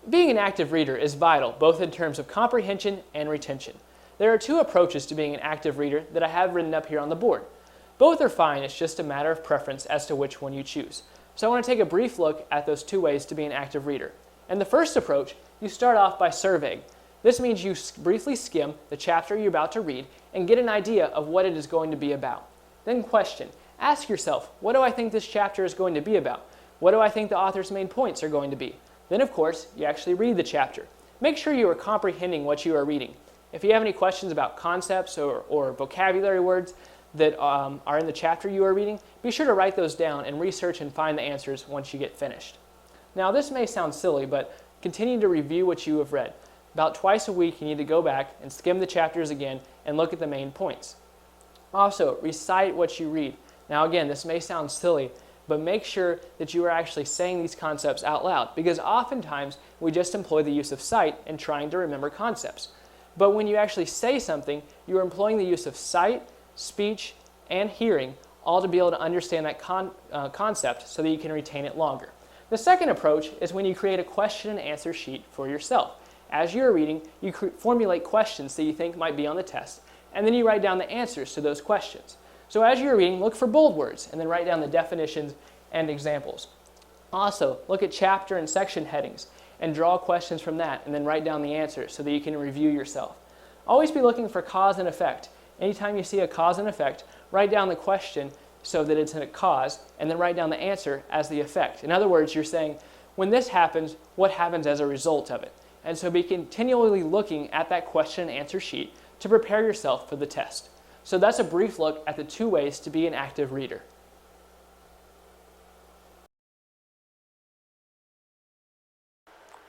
Being an active reader is vital, both in terms of comprehension and retention. There are two approaches to being an active reader that I have written up here on the board. Both are fine, it's just a matter of preference as to which one you choose. So I want to take a brief look at those two ways to be an active reader. And the first approach, you start off by surveying. This means you briefly skim the chapter you're about to read and get an idea of what it is going to be about. Then question. Ask yourself, what do I think this chapter is going to be about? What do I think the author's main points are going to be? Then, of course, you actually read the chapter. Make sure you are comprehending what you are reading. If you have any questions about concepts or vocabulary words that are in the chapter you are reading, be sure to write those down and research and find the answers once you get finished. Now, this may sound silly, but continue to review what you have read. About twice a week, you need to go back and skim the chapters again and look at the main points. Also, recite what you read. Now, again, this may sound silly, but make sure that you are actually saying these concepts out loud, because oftentimes we just employ the use of sight in trying to remember concepts. But when you actually say something, you are employing the use of sight, speech, and hearing, all to be able to understand that concept so that you can retain it longer. The second approach is when you create a question and answer sheet for yourself. As you're reading, you formulate questions that you think might be on the test, and then you write down the answers to those questions. So as you're reading, look for bold words, and then write down the definitions and examples. Also, look at chapter and section headings, and draw questions from that, and then write down the answers so that you can review yourself. Always be looking for cause and effect. Anytime you see a cause and effect, write down the question so that it's in a cause, and then write down the answer as the effect. In other words, you're saying, when this happens, what happens as a result of it? And so be continually looking at that question and answer sheet to prepare yourself for the test. So that's a brief look at the two ways to be an active reader.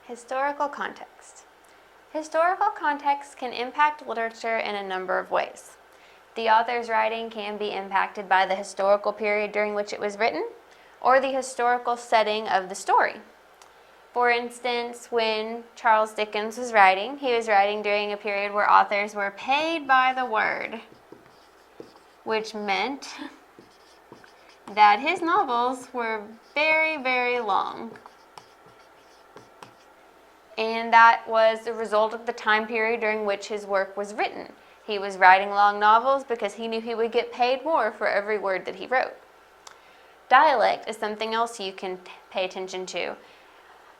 Historical context. Historical context can impact literature in a number of ways. The author's writing can be impacted by the historical period during which it was written, or the historical setting of the story. For instance, when Charles Dickens was writing, he was writing during a period where authors were paid by the word, which meant that his novels were very, very long. And that was the result of the time period during which his work was written. He was writing long novels because he knew he would get paid more for every word that he wrote. Dialect is something else you can pay attention to.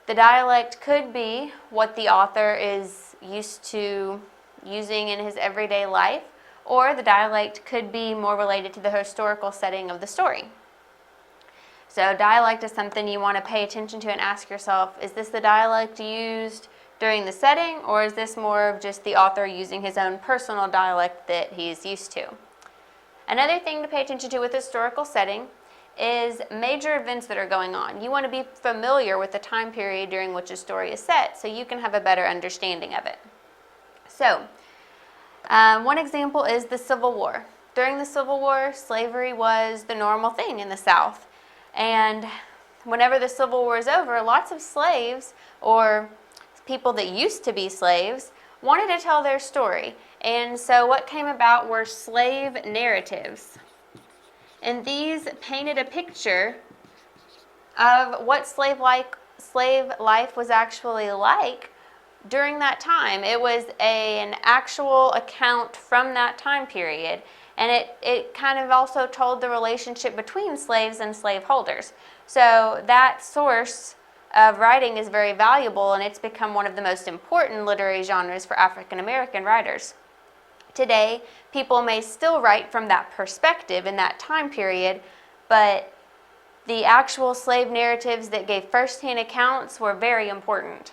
The dialect could be what the author is used to using in his everyday life, or the dialect could be more related to the historical setting of the story. So dialect is something you want to pay attention to and ask yourself, is this the dialect used during the setting, or is this more of just the author using his own personal dialect that he's used to? Another thing to pay attention to with historical setting is major events that are going on. You want to be familiar with the time period during which a story is set so you can have a better understanding of it. So, one example is the Civil War. During the Civil War, slavery was the normal thing in the South. And whenever the Civil War is over, lots of slaves, or people that used to be slaves, wanted to tell their story. And so what came about were slave narratives. And these painted a picture of what slave life was actually like during that time. It was an actual account from that time period, and it kind of also told the relationship between slaves and slaveholders. So that source of writing is very valuable, and it's become one of the most important literary genres for African American writers. Today, people may still write from that perspective in that time period, but the actual slave narratives that gave first-hand accounts were very important.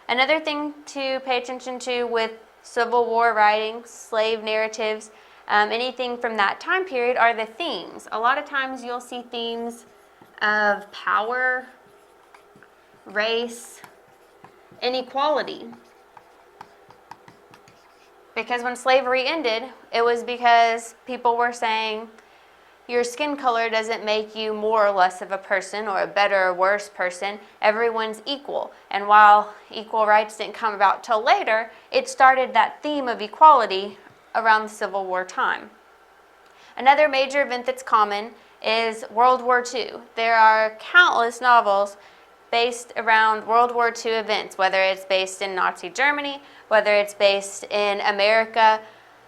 Another thing to pay attention to with Civil War writing, slave narratives, anything from that time period are the themes. A lot of times you'll see themes of power, race, inequality. Because when slavery ended, it was because people were saying, your skin color doesn't make you more or less of a person, or a better or worse person. Everyone's equal. And while equal rights didn't come about till later, it started that theme of equality around the Civil War time. Another major event that's common is World War II. There are countless novels based around World War II events, whether it's based in Nazi Germany, whether it's based in America,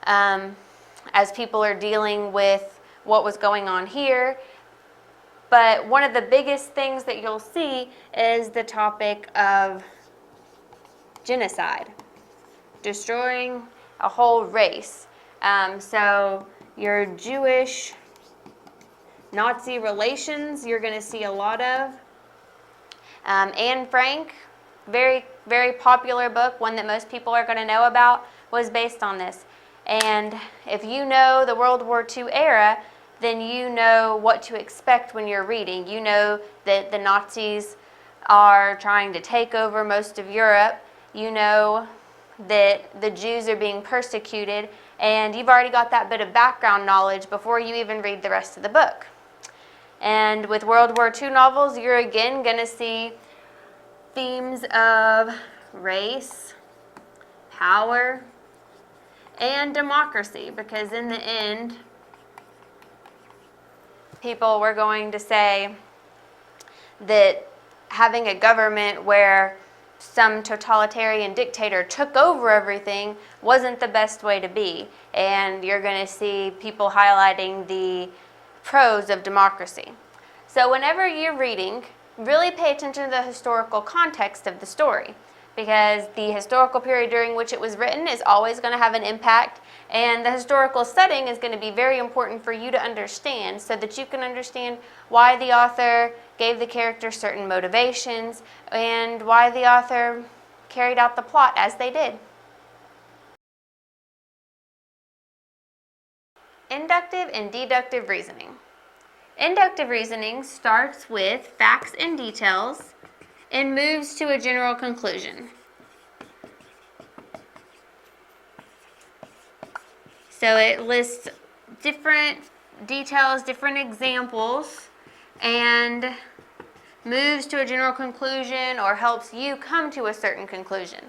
as people are dealing with what was going on here. But one of the biggest things that you'll see is the topic of genocide, destroying a whole race. So your Jewish Nazi relations, you're going to see a lot of. Anne Frank, very, very popular book, one that most people are going to know about, was based on this. And if you know the World War II era, then you know what to expect when you're reading. You know that the Nazis are trying to take over most of Europe. You know that the Jews are being persecuted, and you've already got that bit of background knowledge before you even read the rest of the book. And with World War II novels, you're again going to see themes of race, power, and democracy, because in the end, people were going to say that having a government where some totalitarian dictator took over everything wasn't the best way to be. And you're going to see people highlighting the pros of democracy. So whenever you're reading, really pay attention to the historical context of the story, because the historical period during which it was written is always going to have an impact, and the historical setting is going to be very important for you to understand, so that you can understand why the author gave the character certain motivations and why the author carried out the plot as they did. Inductive and deductive reasoning. Inductive reasoning starts with facts and details and moves to a general conclusion. So it lists different details, different examples, and moves to a general conclusion or helps you come to a certain conclusion.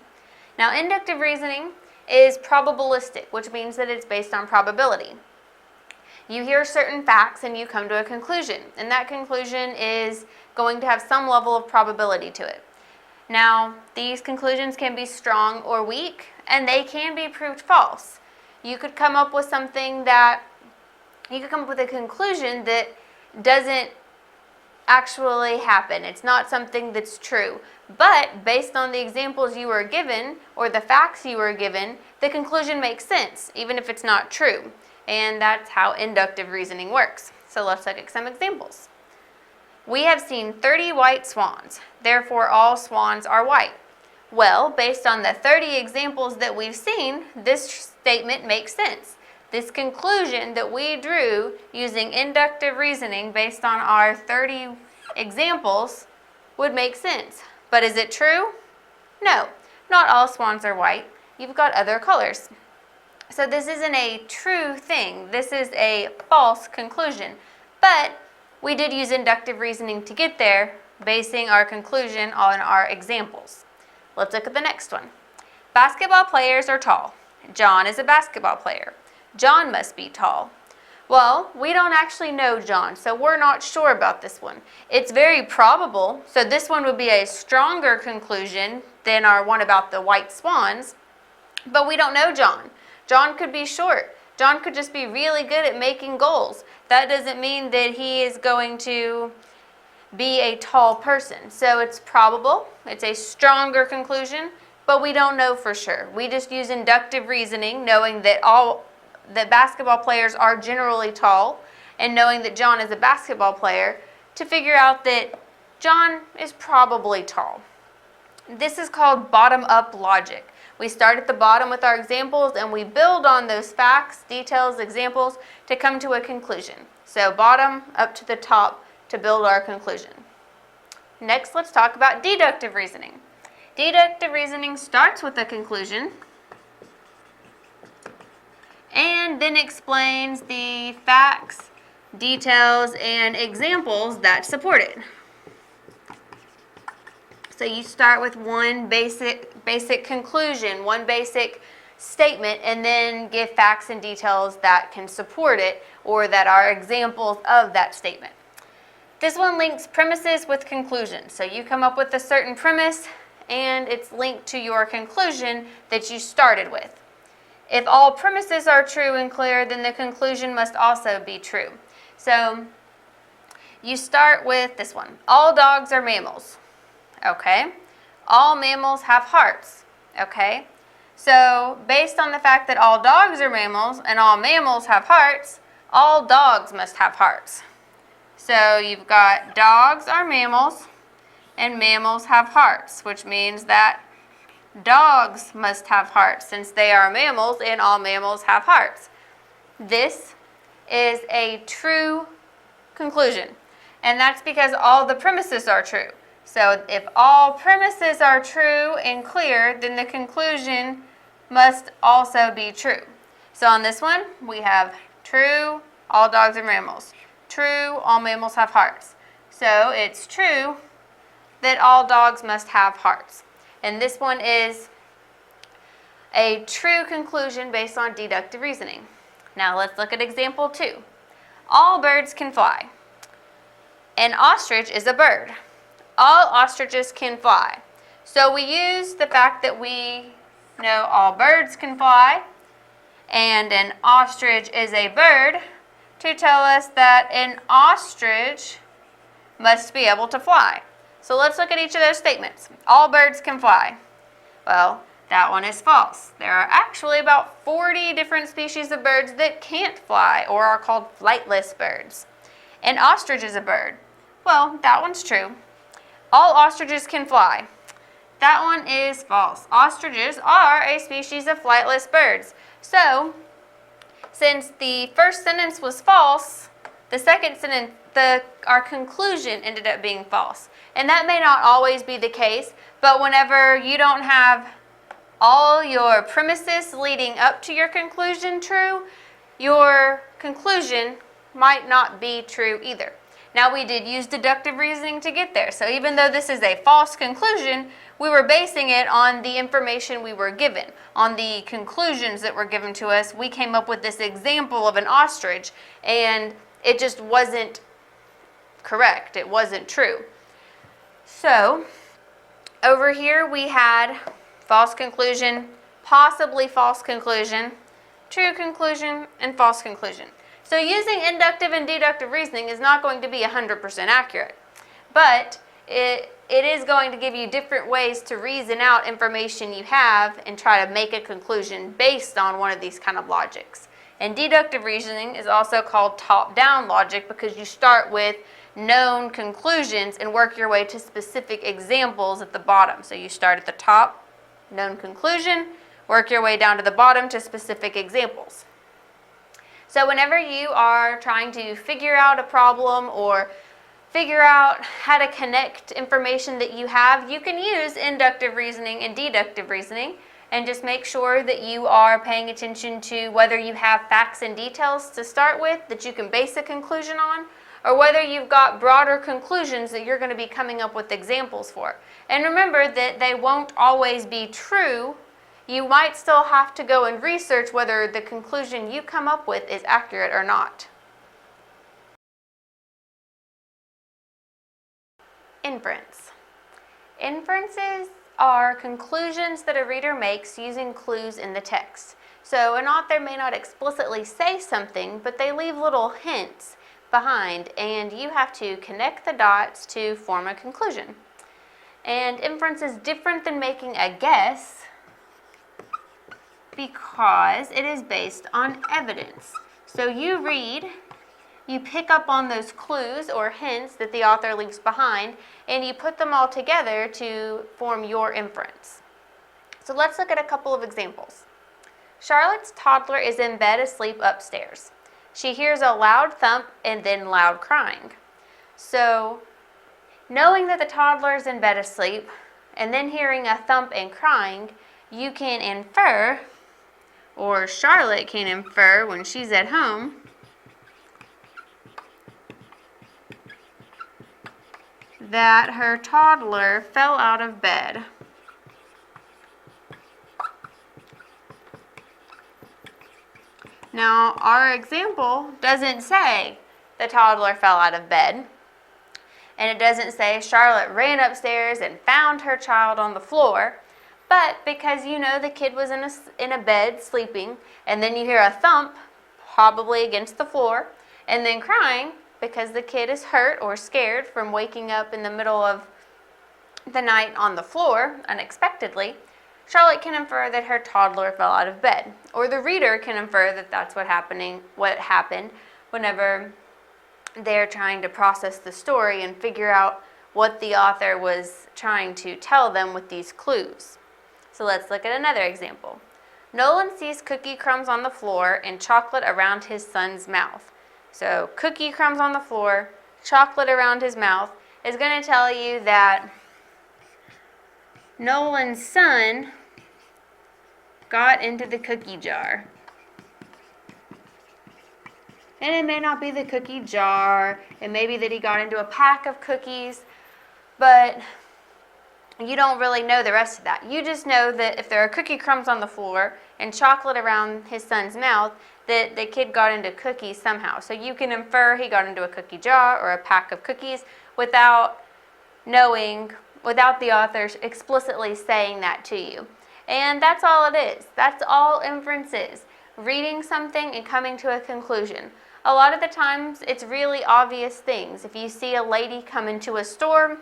Now, inductive reasoning is probabilistic, which means that it's based on probability. You hear certain facts and you come to a conclusion, and that conclusion is going to have some level of probability to it. Now, these conclusions can be strong or weak, and they can be proved false. You could come up with a conclusion that doesn't actually happen. It's not something that's true. But based on the examples you were given or the facts you were given, the conclusion makes sense, even if it's not true. And that's how inductive reasoning works. So let's look at some examples. We have seen 30 white swans, therefore all swans are white. Well, based on the 30 examples that we've seen, this statement makes sense. This conclusion that we drew using inductive reasoning based on our 30 examples would make sense. But is it true? No, not all swans are white. You've got other colors. So this isn't a true thing. This is a false conclusion. But we did use inductive reasoning to get there, basing our conclusion on our examples. Let's look at the next one. Basketball players are tall. John is a basketball player. John must be tall. Well, we don't actually know John, so we're not sure about this one. It's very probable, so this one would be a stronger conclusion than our one about the white swans, but we don't know John. John could be short. John could just be really good at making goals. That doesn't mean that he is going to be a tall person. So it's probable, it's a stronger conclusion, but we don't know for sure. We just use inductive reasoning, knowing that basketball players are generally tall, and knowing that John is a basketball player, to figure out that John is probably tall. This is called bottom-up logic. We start at the bottom with our examples and we build on those facts, details, examples to come to a conclusion. So bottom up to the top to build our conclusion. Next, let's talk about deductive reasoning. Deductive reasoning starts with a conclusion and then explains the facts, details, and examples that support it. So you start with one basic conclusion, one basic statement, and then give facts and details that can support it or that are examples of that statement. This one links premises with conclusions. So you come up with a certain premise and it's linked to your conclusion that you started with. If all premises are true and clear, then the conclusion must also be true. So you start with this one. All dogs are mammals. Okay. All mammals have hearts. Okay. So based on the fact that all dogs are mammals and all mammals have hearts, all dogs must have hearts. So you've got dogs are mammals and mammals have hearts, which means that dogs must have hearts since they are mammals and all mammals have hearts. This is a true conclusion, and that's because all the premises are true. So if all premises are true and clear, then the conclusion must also be true. So on this one, we have true, all dogs are mammals. True, all mammals have hearts. So it's true that all dogs must have hearts. And this one is a true conclusion based on deductive reasoning. Now let's look at example 2. All birds can fly. An ostrich is a bird. All ostriches can fly. So we use the fact that we know all birds can fly and an ostrich is a bird to tell us that an ostrich must be able to fly. So let's look at each of those statements. All birds can fly. Well, that one is false. There are actually about 40 different species of birds that can't fly or are called flightless birds. An ostrich is a bird. Well, that one's true. All ostriches can fly. That one is false. Ostriches are a species of flightless birds. So, since the first sentence was false, the second sentence, our conclusion ended up being false. And that may not always be the case, but whenever you don't have all your premises leading up to your conclusion true, your conclusion might not be true either. Now, we did use deductive reasoning to get there. So even though this is a false conclusion, we were basing it on the information we were given, on the conclusions that were given to us. We came up with this example of an ostrich, and it just wasn't correct. It wasn't true. So over here we had false conclusion, possibly false conclusion, true conclusion, and false conclusion. So using inductive and deductive reasoning is not going to be 100% accurate, but it is going to give you different ways to reason out information you have and try to make a conclusion based on one of these kind of logics. And deductive reasoning is also called top-down logic because you start with known conclusions and work your way to specific examples at the bottom. So you start at the top, known conclusion, work your way down to the bottom to specific examples. So whenever you are trying to figure out a problem or figure out how to connect information that you have, you can use inductive reasoning and deductive reasoning, and just make sure that you are paying attention to whether you have facts and details to start with that you can base a conclusion on, or whether you've got broader conclusions that you're going to be coming up with examples for. And remember that they won't always be true. You might still have to go and research whether the conclusion you come up with is accurate or not. Inference. Inferences are conclusions that a reader makes using clues in the text. So an author may not explicitly say something, but they leave little hints behind, and you have to connect the dots to form a conclusion. And inference is different than making a guess because it is based on evidence. So you read, you pick up on those clues or hints that the author leaves behind, and you put them all together to form your inference. So let's look at a couple of examples. Charlotte's toddler is in bed asleep upstairs. She hears a loud thump and then loud crying. So knowing that the toddler is in bed asleep and then hearing a thump and crying, you can infer, or Charlotte can infer when she's at home, that her toddler fell out of bed. Now, our example doesn't say the toddler fell out of bed, And it doesn't say Charlotte ran upstairs and found her child on the floor. But because you know the kid was in a bed sleeping, and then you hear a thump, probably against the floor, and then crying because the kid is hurt or scared from waking up in the middle of the night on the floor unexpectedly, Charlotte can infer that her toddler fell out of bed. Or the reader can infer that that's what happened whenever they're trying to process the story and figure out what the author was trying to tell them with these clues. So let's look at another example. Nolan sees cookie crumbs on the floor and chocolate around his son's mouth. So cookie crumbs on the floor, chocolate around his mouth is going to tell you that Nolan's son got into the cookie jar. And it may not be the cookie jar, it may be that he got into a pack of cookies, but you don't really know the rest of that. You just know that if there are cookie crumbs on the floor and chocolate around his son's mouth, that the kid got into cookies somehow. So you can infer he got into a cookie jar or a pack of cookies without the author explicitly saying that to you. And that's all it is. That's all inference is. Reading something and coming to a conclusion. A lot of the times it's really obvious things. If you see a lady come into a store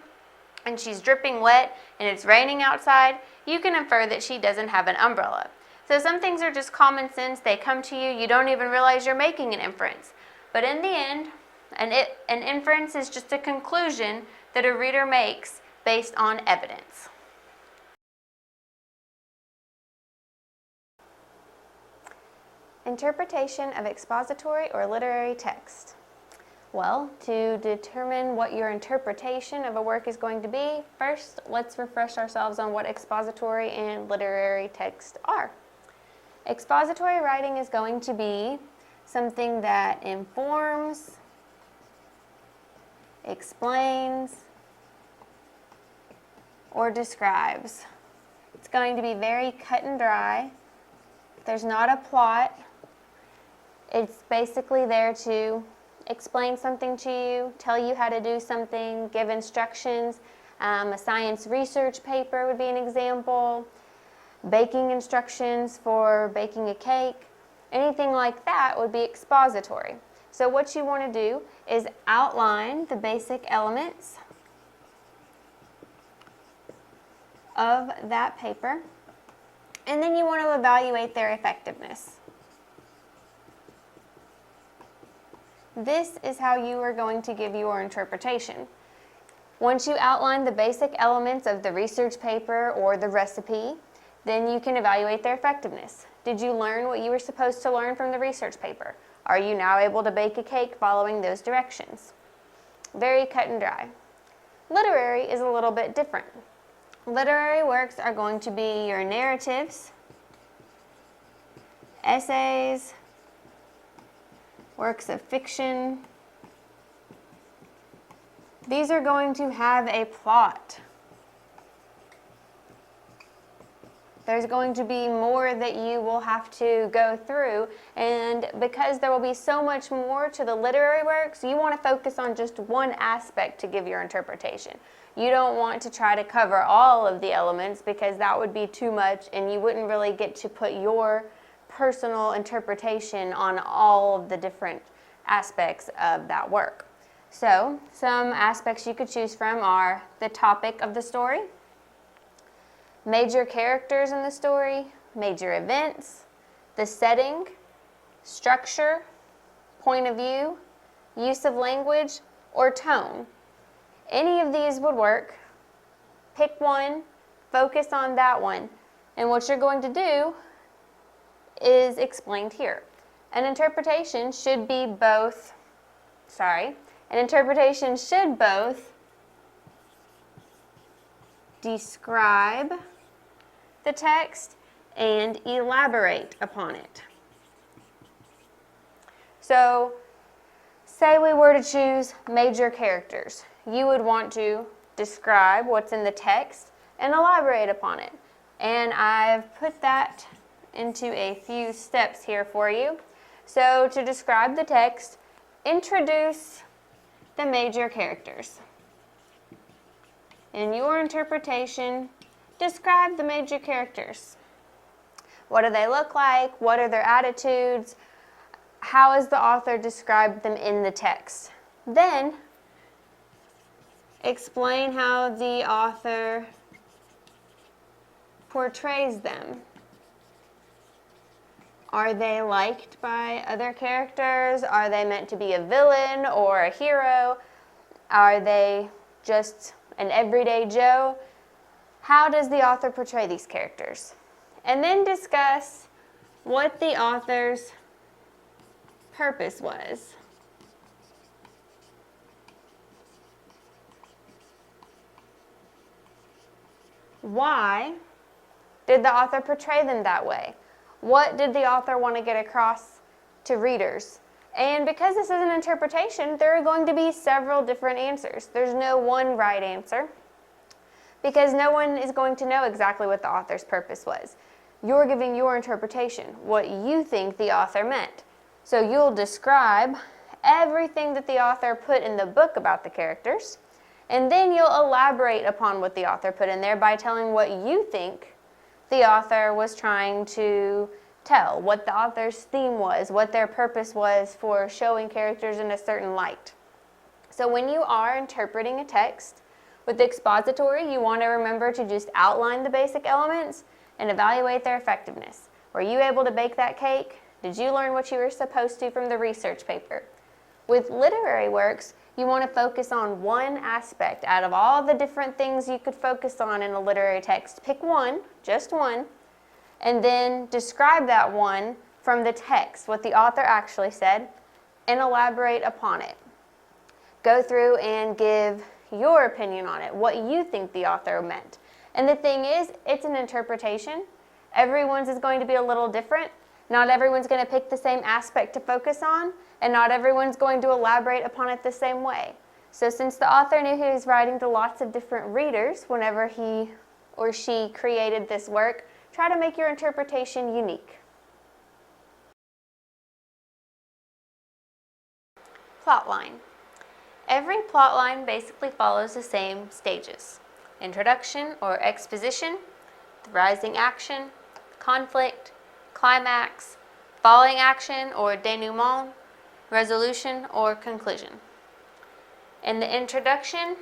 and she's dripping wet and it's raining outside, you can infer that she doesn't have an umbrella. So some things are just common sense. They come to you. You don't even realize you're making an inference. But in the end, an inference is just a conclusion that a reader makes based on evidence. Interpretation of expository or literary text. Well, to determine what your interpretation of a work is going to be, first let's refresh ourselves on what expository and literary text are. Expository writing is going to be something that informs, explains, or describes. It's going to be very cut and dry. There's not a plot. It's basically there to explain something to you, tell you how to do something, give instructions. A science research paper would be an example. Baking instructions for baking a cake. Anything like that would be expository. So what you want to do is outline the basic elements of that paper, and then you want to evaluate their effectiveness. This is how you are going to give your interpretation. Once you outline the basic elements of the research paper or the recipe, then you can evaluate their effectiveness. Did you learn what you were supposed to learn from the research paper? Are you now able to bake a cake following those directions? Very cut and dry. Literary is a little bit different. Literary works are going to be your narratives, essays, works of fiction. These are going to have a plot. There's going to be more that you will have to go through, and because there will be so much more to the literary works, you want to focus on just one aspect to give your interpretation. You don't want to try to cover all of the elements because that would be too much and you wouldn't really get to put your personal interpretation on all of the different aspects of that work. So, some aspects you could choose from are the topic of the story, major characters in the story, major events, the setting, structure, point of view, use of language, or tone. Any of these would work. Pick one, focus on that one, and what you're going to do is explained here. An interpretation should both describe the text and elaborate upon it. So, say we were to choose major characters. You would want to describe what's in the text and elaborate upon it. And I've put that into a few steps here for you. So, to describe the text, introduce the major characters. in your interpretation, describe the major characters. What do they look like? What are their attitudes? How has the author described them in the text? Then, explain how the author portrays them. Are they liked by other characters? Are they meant to be a villain or a hero? Are they just an everyday Joe? How does the author portray these characters? And then discuss what the author's purpose was. Why did the author portray them that way? What did the author want to get across to readers? And because this is an interpretation, there are going to be several different answers. There's no one right answer, because no one is going to know exactly what the author's purpose was. You're giving your interpretation, what you think the author meant. So you'll describe everything that the author put in the book about the characters, and then you'll elaborate upon what the author put in there by telling what you think the author was trying to tell, what the author's theme was, what their purpose was for showing characters in a certain light. So when you are interpreting a text with expository, you want to remember to just outline the basic elements and evaluate their effectiveness. Were you able to bake that cake? Did you learn what you were supposed to from the research paper? With literary works, you want to focus on one aspect. Out of all the different things you could focus on in a literary text, pick one, just one, and then describe that one from the text, what the author actually said, and elaborate upon it. Go through and give your opinion on it, what you think the author meant. And the thing is, it's an interpretation. Everyone's is going to be a little different. Not everyone's going to pick the same aspect to focus on, and not everyone's going to elaborate upon it the same way. So since the author knew he was writing to lots of different readers whenever he or she created this work, try to make your interpretation unique. Plotline. Every plotline basically follows the same stages: introduction or exposition, the rising action, conflict, climax, falling action or denouement, resolution or conclusion. In the introduction,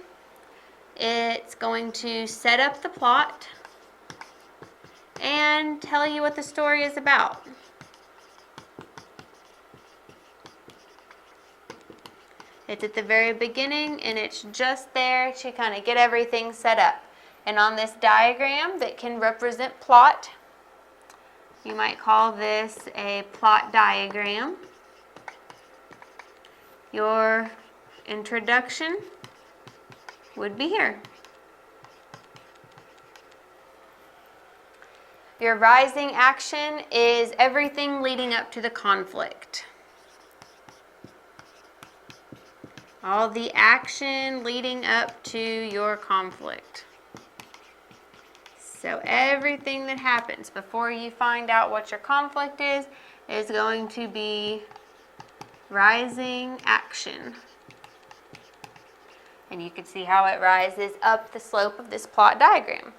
it's going to set up the plot and tell you what the story is about. It's at the very beginning, and it's just there to kind of get everything set up. And on this diagram that can represent plot, you might call this a plot diagram. Your introduction would be here. Your rising action is everything leading up to the conflict. All the action leading up to your conflict. So everything that happens before you find out what your conflict is going to be rising action. And you can see how it rises up the slope of this plot diagram.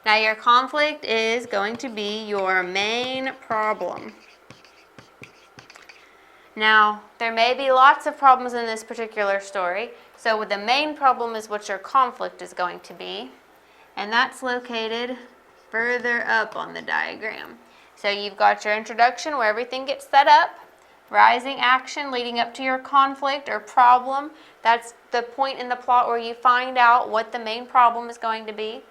Now your conflict is going to be your main problem. Now, there may be lots of problems in this particular story, so the main problem is what your conflict is going to be, and that's located further up on the diagram. So you've got your introduction where everything gets set up, rising action leading up to your conflict or problem. That's the point in the plot where you find out what the main problem is going to be.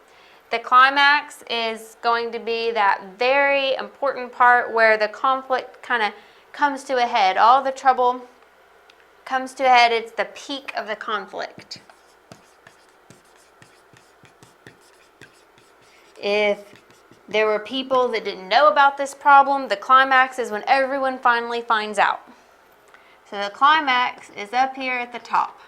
The climax is going to be that very important part where the conflict kind of comes to a head. All the trouble comes to a head. It's the peak of the conflict. If there were people that didn't know about this problem, the climax is when everyone finally finds out. So the climax is up here at the top.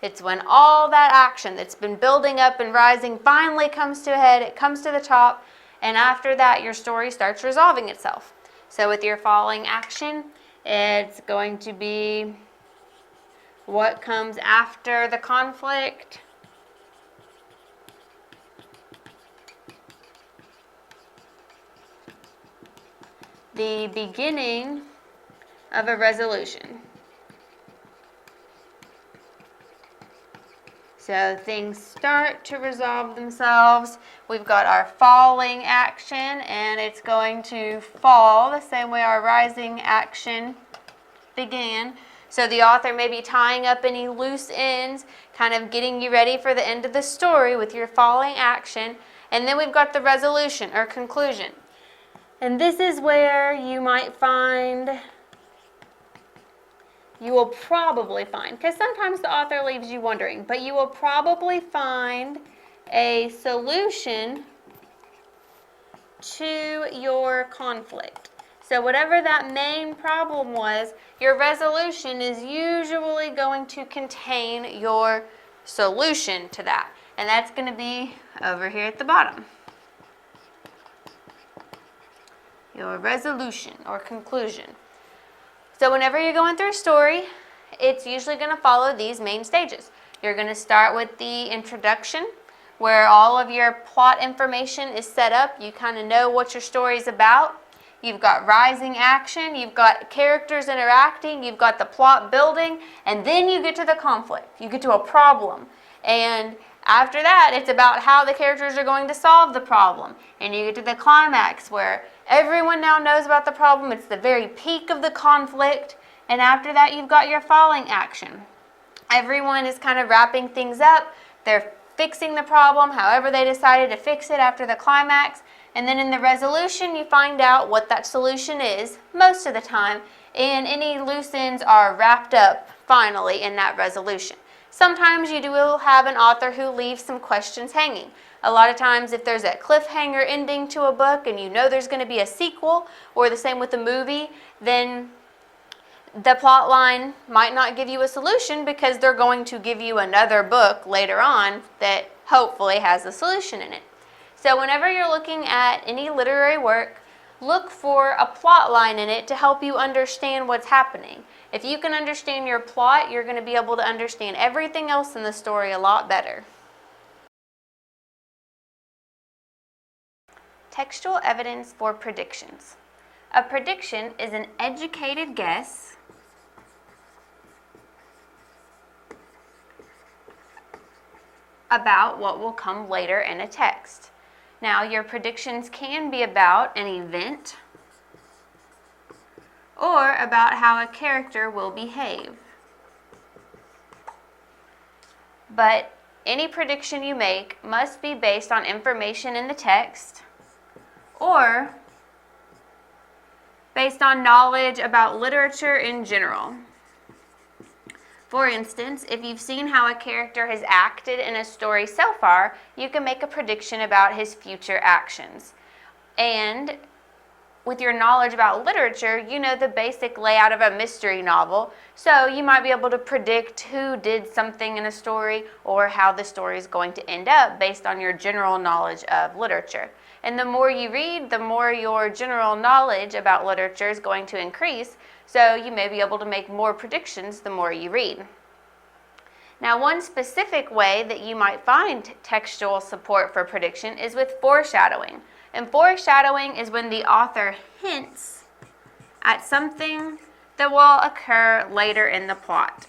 It's when all that action that's been building up and rising finally comes to a head, it comes to the top, and after that your story starts resolving itself. So with your falling action, it's going to be what comes after the conflict. the beginning of a resolution. So things start to resolve themselves. We've got our falling action, and it's going to fall the same way our rising action began. So the author may be tying up any loose ends, kind of getting you ready for the end of the story with your falling action. And then we've got the resolution or conclusion. And this is where you might find, you will probably find, because sometimes the author leaves you wondering, but you will probably find a solution to your conflict. So whatever that main problem was, your resolution is usually going to contain your solution to that. And that's going to be over here at the bottom. Your resolution or conclusion. So whenever you're going through a story, it's usually going to follow these main stages. You're going to start with the introduction, where all of your plot information is set up. You kind of know what your story is about. You've got rising action, you've got characters interacting, you've got the plot building, and then you get to the conflict. You get to a problem. And after that, it's about how the characters are going to solve the problem. And you get to the climax where everyone now knows about the problem. It's the very peak of the conflict. And after that, you've got your falling action. Everyone is kind of wrapping things up. They're fixing the problem, however they decided to fix it after the climax. And then in the resolution, you find out what that solution is most of the time, and any loose ends are wrapped up finally in that resolution. Sometimes you will have an author who leaves some questions hanging. A lot of times if there's a cliffhanger ending to a book and you know there's going to be a sequel, or the same with a movie, then the plot line might not give you a solution because they're going to give you another book later on that hopefully has a solution in it. So whenever you're looking at any literary work, look for a plot line in it to help you understand what's happening. If you can understand your plot, you're going to be able to understand everything else in the story a lot better. Textual evidence for predictions. A prediction is an educated guess about what will come later in a text. Now, your predictions can be about an event or about how a character will behave. But any prediction you make must be based on information in the text or based on knowledge about literature in general. For instance, if you've seen how a character has acted in a story so far, you can make a prediction about his future actions. And with your knowledge about literature, you know the basic layout of a mystery novel, so you might be able to predict who did something in a story or how the story is going to end up based on your general knowledge of literature. And the more you read, the more your general knowledge about literature is going to increase, so you may be able to make more predictions the more you read. Now, one specific way that you might find textual support for prediction is with foreshadowing. And foreshadowing is when the author hints at something that will occur later in the plot.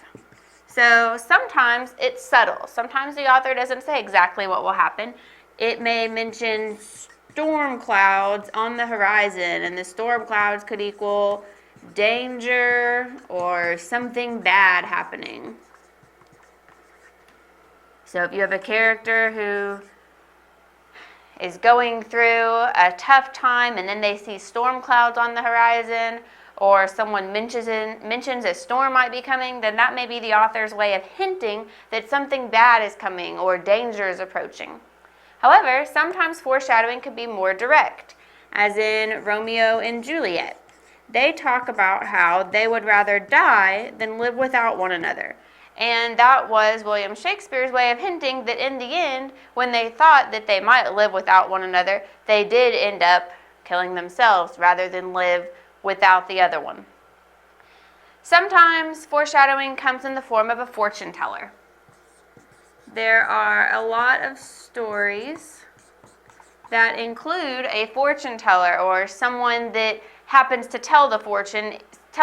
So sometimes it's subtle. Sometimes the author doesn't say exactly what will happen. It may mention storm clouds on the horizon, and the storm clouds could equal danger or something bad happening. So if you have a character who is going through a tough time and then they see storm clouds on the horizon, or someone mentions a storm might be coming, then that may be the author's way of hinting that something bad is coming or danger is approaching. However, sometimes foreshadowing could be more direct, as in Romeo and Juliet. They talk about how they would rather die than live without one another. And that was William Shakespeare's way of hinting that in the end, when they thought that they might live without one another, they did end up killing themselves rather than live without the other one. Sometimes foreshadowing comes in the form of a fortune teller. There are a lot of stories that include a fortune teller or someone that happens to tell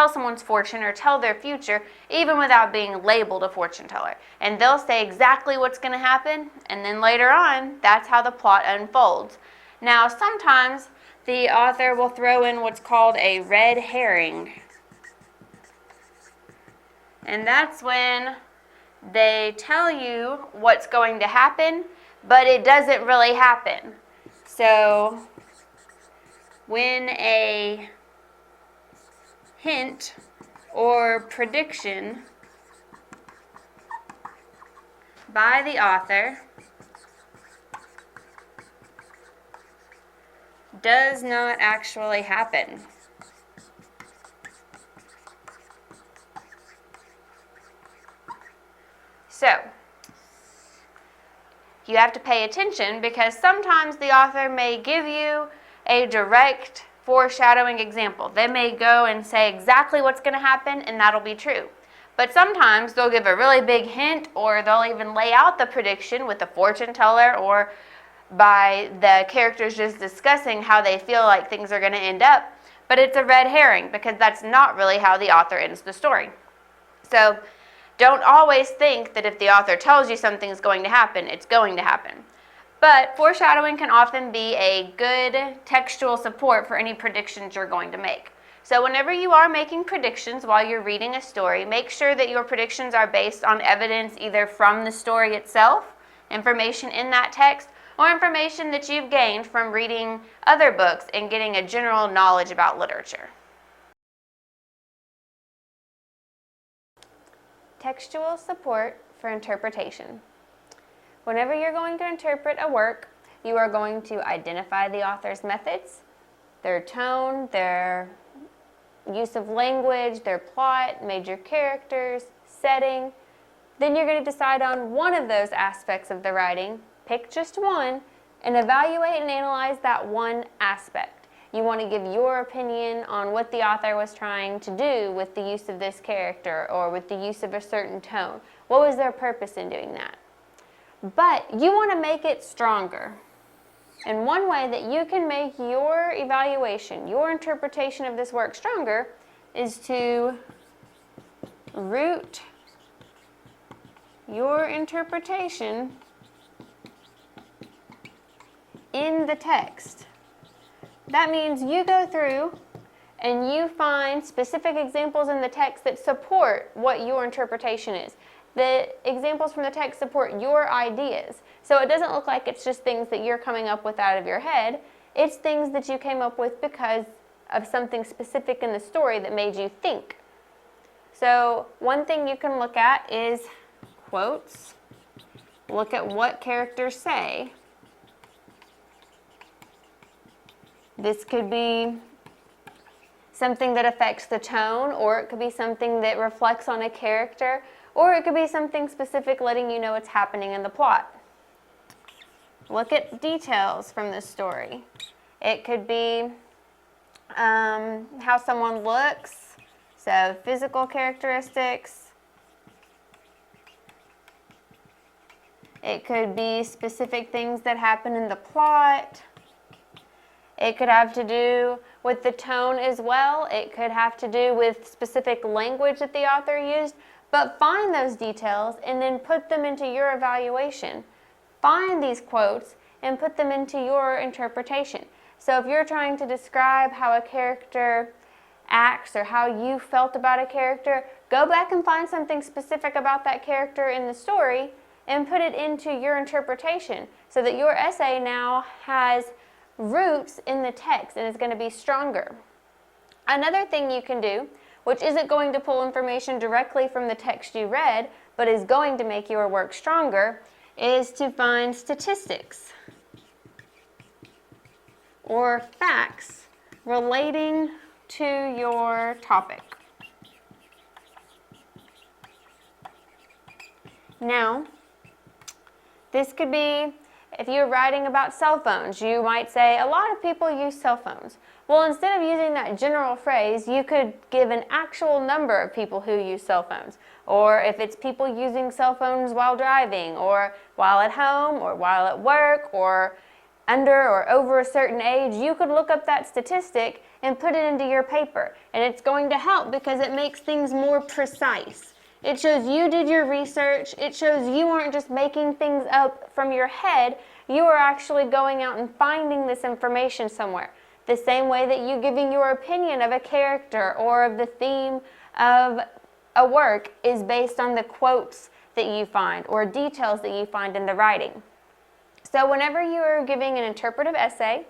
someone's fortune or tell their future, even without being labeled a fortune teller. And they'll say exactly what's going to happen, and then later on, that's how the plot unfolds. Now, sometimes the author will throw in what's called a red herring. And that's when they tell you what's going to happen, but it doesn't really happen. So, when a hint or prediction by the author does not actually happen. So, you have to pay attention because sometimes the author may give you a direct foreshadowing example. They may go and say exactly what's going to happen, and that'll be true. But sometimes they'll give a really big hint, or they'll even lay out the prediction with the fortune teller, or by the characters just discussing how they feel like things are going to end up. But it's a red herring because that's not really how the author ends the story. So don't always think that if the author tells you something's going to happen, it's going to happen. But foreshadowing can often be a good textual support for any predictions you're going to make. So whenever you are making predictions while you're reading a story, make sure that your predictions are based on evidence either from the story itself, information in that text, or information that you've gained from reading other books and getting a general knowledge about literature. Textual support for interpretation. Whenever you're going to interpret a work, you are going to identify the author's methods, their tone, their use of language, their plot, major characters, setting. Then you're going to decide on one of those aspects of the writing, pick just one, and evaluate and analyze that one aspect. You want to give your opinion on what the author was trying to do with the use of this character or with the use of a certain tone. What was their purpose in doing that? But you want to make it stronger. And one way that you can make your evaluation, your interpretation of this work stronger is to root your interpretation in the text. That means you go through and you find specific examples in the text that support what your interpretation is. The examples from the text support your ideas. So it doesn't look like it's just things that you're coming up with out of your head. It's things that you came up with because of something specific in the story that made you think. So one thing you can look at is quotes. Look at what characters say. This could be something that affects the tone, or it could be something that reflects on a character, or it could be something specific letting you know what's happening in the plot. Look at details from the story. It could be how someone looks, so physical characteristics. It could be specific things that happen in the plot. It could have to do with the tone as well. It could have to do with specific language that the author used. But find those details and then put them into your evaluation. Find these quotes and put them into your interpretation. So if you're trying to describe how a character acts or how you felt about a character, go back and find something specific about that character in the story and put it into your interpretation so that your essay now has roots in the text and is going to be stronger. Another thing you can do, which isn't going to pull information directly from the text you read, but is going to make your work stronger, is to find statistics or facts relating to your topic. Now, this could be, if you're writing about cell phones, you might say, a lot of people use cell phones. Well, instead of using that general phrase, you could give an actual number of people who use cell phones. Or if it's people using cell phones while driving, or while at home, or while at work, or under or over a certain age, you could look up that statistic and put it into your paper. And it's going to help because it makes things more precise. It shows you did your research. It shows you aren't just making things up from your head. You are actually going out and finding this information somewhere. The same way that you giving your opinion of a character or of the theme of a work is based on the quotes that you find or details that you find in the writing. So whenever you are giving an interpretive essay,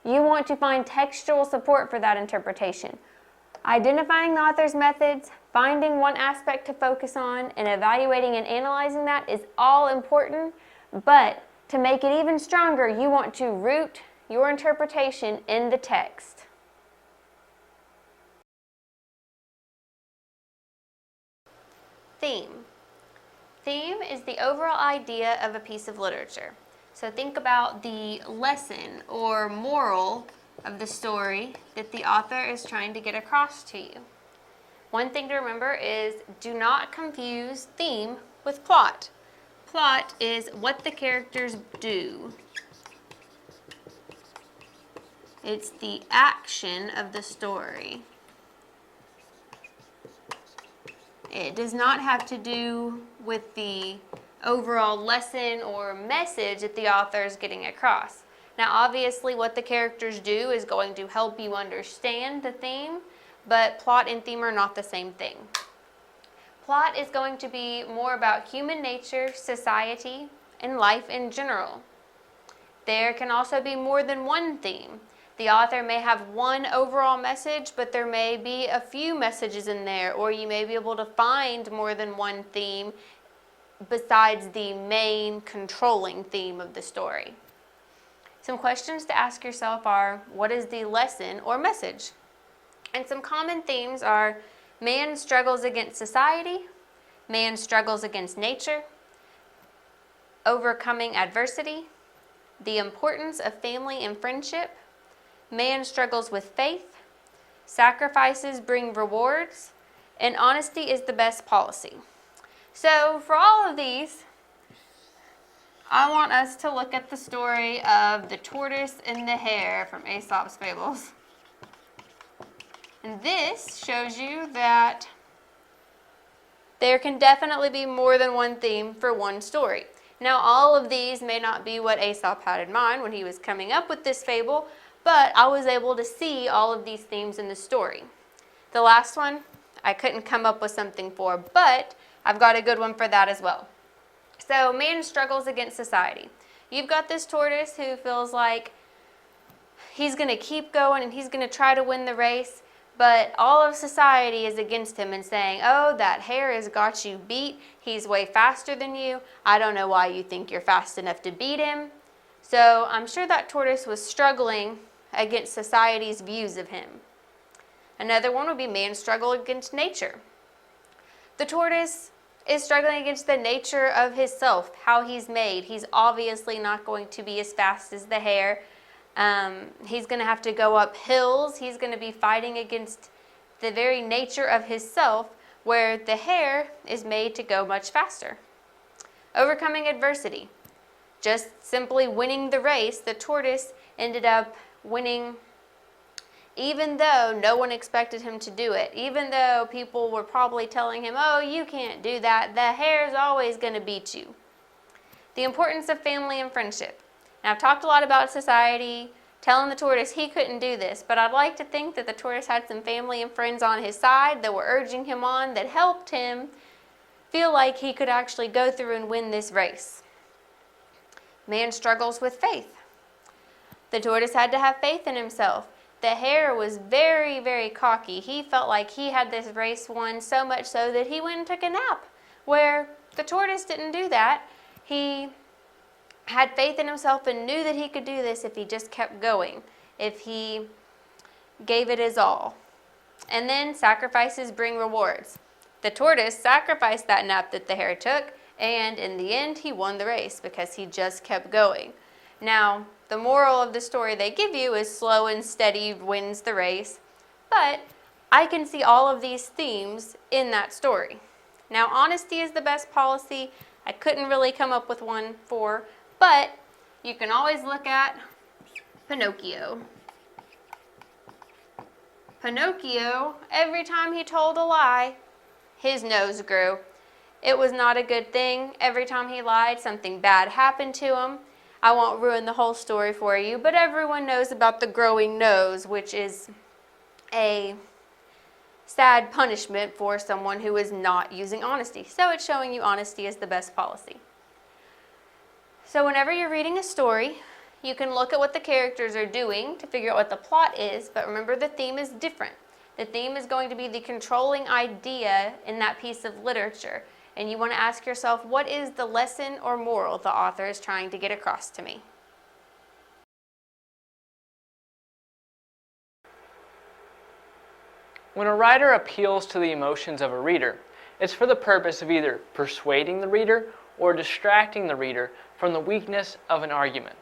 you want to find textual support for that interpretation. Identifying the author's methods, finding one aspect to focus on, and evaluating and analyzing that is all important, but to make it even stronger, you want to root your interpretation in the text. Theme. Theme is the overall idea of a piece of literature. So think about the lesson or moral of the story that the author is trying to get across to you. One thing to remember is do not confuse theme with plot. Plot is what the characters do. It's the action of the story. It does not have to do with the overall lesson or message that the author is getting across. Now, obviously, what the characters do is going to help you understand the theme, but plot and theme are not the same thing. Plot is going to be more about human nature, society, and life in general. There can also be more than one theme. The author may have one overall message, but there may be a few messages in there, or you may be able to find more than one theme besides the main controlling theme of the story. Some questions to ask yourself are, what is the lesson or message? And some common themes are, man struggles against society, man struggles against nature, overcoming adversity, the importance of family and friendship, man struggles with faith, sacrifices bring rewards, and honesty is the best policy. So for all of these, I want us to look at the story of the tortoise and the hare from Aesop's Fables. And this shows you that there can definitely be more than one theme for one story. Now, all of these may not be what Aesop had in mind when he was coming up with this fable, but I was able to see all of these themes in the story. The last one, I couldn't come up with something for, but I've got a good one for that as well. So, man struggles against society. You've got this tortoise who feels like he's going to keep going and he's going to try to win the race, but all of society is against him and saying, oh, that hare has got you beat. He's way faster than you. I don't know why you think you're fast enough to beat him. So I'm sure that tortoise was struggling against society's views of him. Another one would be man struggle against nature. The tortoise is struggling against the nature of his self, how he's made. He's obviously not going to be as fast as the hare. He's going to have to go up hills. He's going to be fighting against the very nature of his self, where the hare is made to go much faster. Overcoming adversity. Just simply winning the race, the tortoise ended up winning even though no one expected him to do it. Even though people were probably telling him, oh, you can't do that. The hare's always going to beat you. The importance of family and friendship. Now, I've talked a lot about society, telling the tortoise he couldn't do this, but I'd like to think that the tortoise had some family and friends on his side that were urging him on, that helped him feel like he could actually go through and win this race. Man struggles with faith. The tortoise had to have faith in himself. The hare was very, very cocky. He felt like he had this race won, so much so that he went and took a nap, where the tortoise didn't do that. He had faith in himself and knew that he could do this if he just kept going, if he gave it his all. And then sacrifices bring rewards. The tortoise sacrificed that nap that the hare took, and in the end he won the race because he just kept going. Now, the moral of the story they give you is slow and steady wins the race, but I can see all of these themes in that story. Now, honesty is the best policy. I couldn't really come up with one for, but you can always look at Pinocchio. Pinocchio, every time he told a lie, his nose grew. It was not a good thing. Every time he lied, something bad happened to him. I won't ruin the whole story for you, but everyone knows about the growing nose, which is a sad punishment for someone who is not using honesty. So it's showing you honesty is the best policy. So whenever you're reading a story, you can look at what the characters are doing to figure out what the plot is, but remember the theme is different. The theme is going to be the controlling idea in that piece of literature, and you want to ask yourself, what is the lesson or moral the author is trying to get across to me? When a writer appeals to the emotions of a reader, it's for the purpose of either persuading the reader or distracting the reader from the weakness of an argument.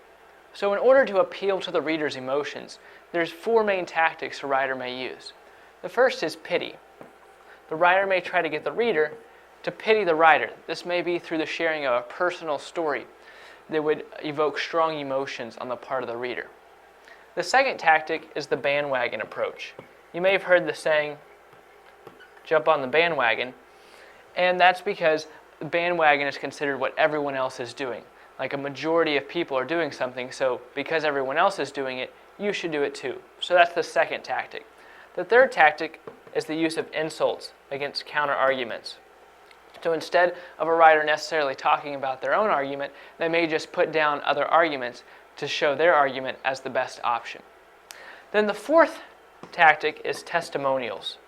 So in order to appeal to the reader's emotions, there's 4 main tactics a writer may use. The first is pity. The writer may try to get the reader to pity the writer. This may be through the sharing of a personal story that would evoke strong emotions on the part of the reader. The second tactic is the bandwagon approach. You may have heard the saying, jump on the bandwagon, and that's because the bandwagon is considered what everyone else is doing. Like a majority of people are doing something, so because everyone else is doing it, you should do it too. So that's the second tactic. The third tactic is the use of insults against counter-arguments. So instead of a writer necessarily talking about their own argument, they may just put down other arguments to show their argument as the best option. Then the fourth tactic is testimonials.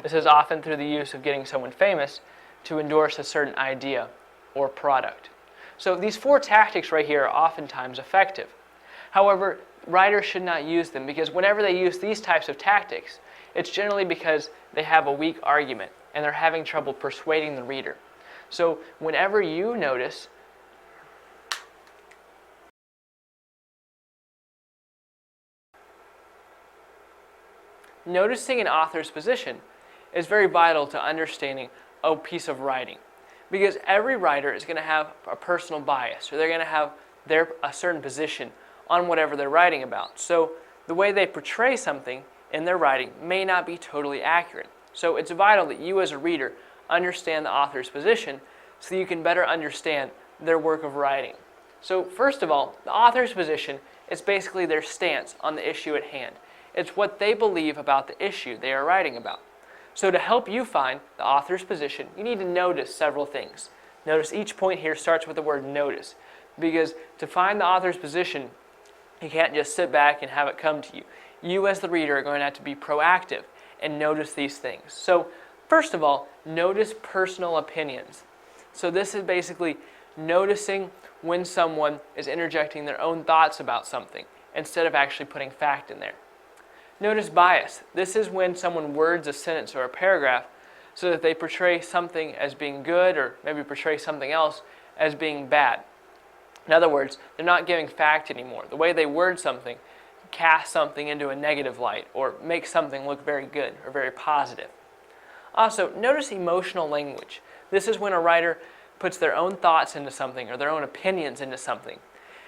This is often through the use of getting someone famous to endorse a certain idea or product. So these 4 tactics right here are oftentimes effective. However, writers should not use them because whenever they use these types of tactics, it's generally because they have a weak argument and they're having trouble persuading the reader. So whenever you notice noticing an author's position is very vital to understanding a piece of writing, because every writer is going to have a personal bias, or they're going to have a certain position on whatever they're writing about. So the way they portray something in their writing may not be totally accurate. So it's vital that you as a reader understand the author's position so you can better understand their work of writing. So first of all, the author's position is basically their stance on the issue at hand. It's what they believe about the issue they are writing about. So to help you find the author's position, you need to notice several things. Notice each point here starts with the word notice, because to find the author's position, you can't just sit back and have it come to you. You as the reader are going to have to be proactive and notice these things. So first of all, notice personal opinions. So this is basically noticing when someone is interjecting their own thoughts about something instead of actually putting fact in there. Notice bias. This is when someone words a sentence or a paragraph so that they portray something as being good or maybe portray something else as being bad. In other words, they're not giving fact anymore. The way they word something casts something into a negative light or makes something look very good or very positive. Also, notice emotional language. This is when a writer puts their own thoughts into something or their own opinions into something,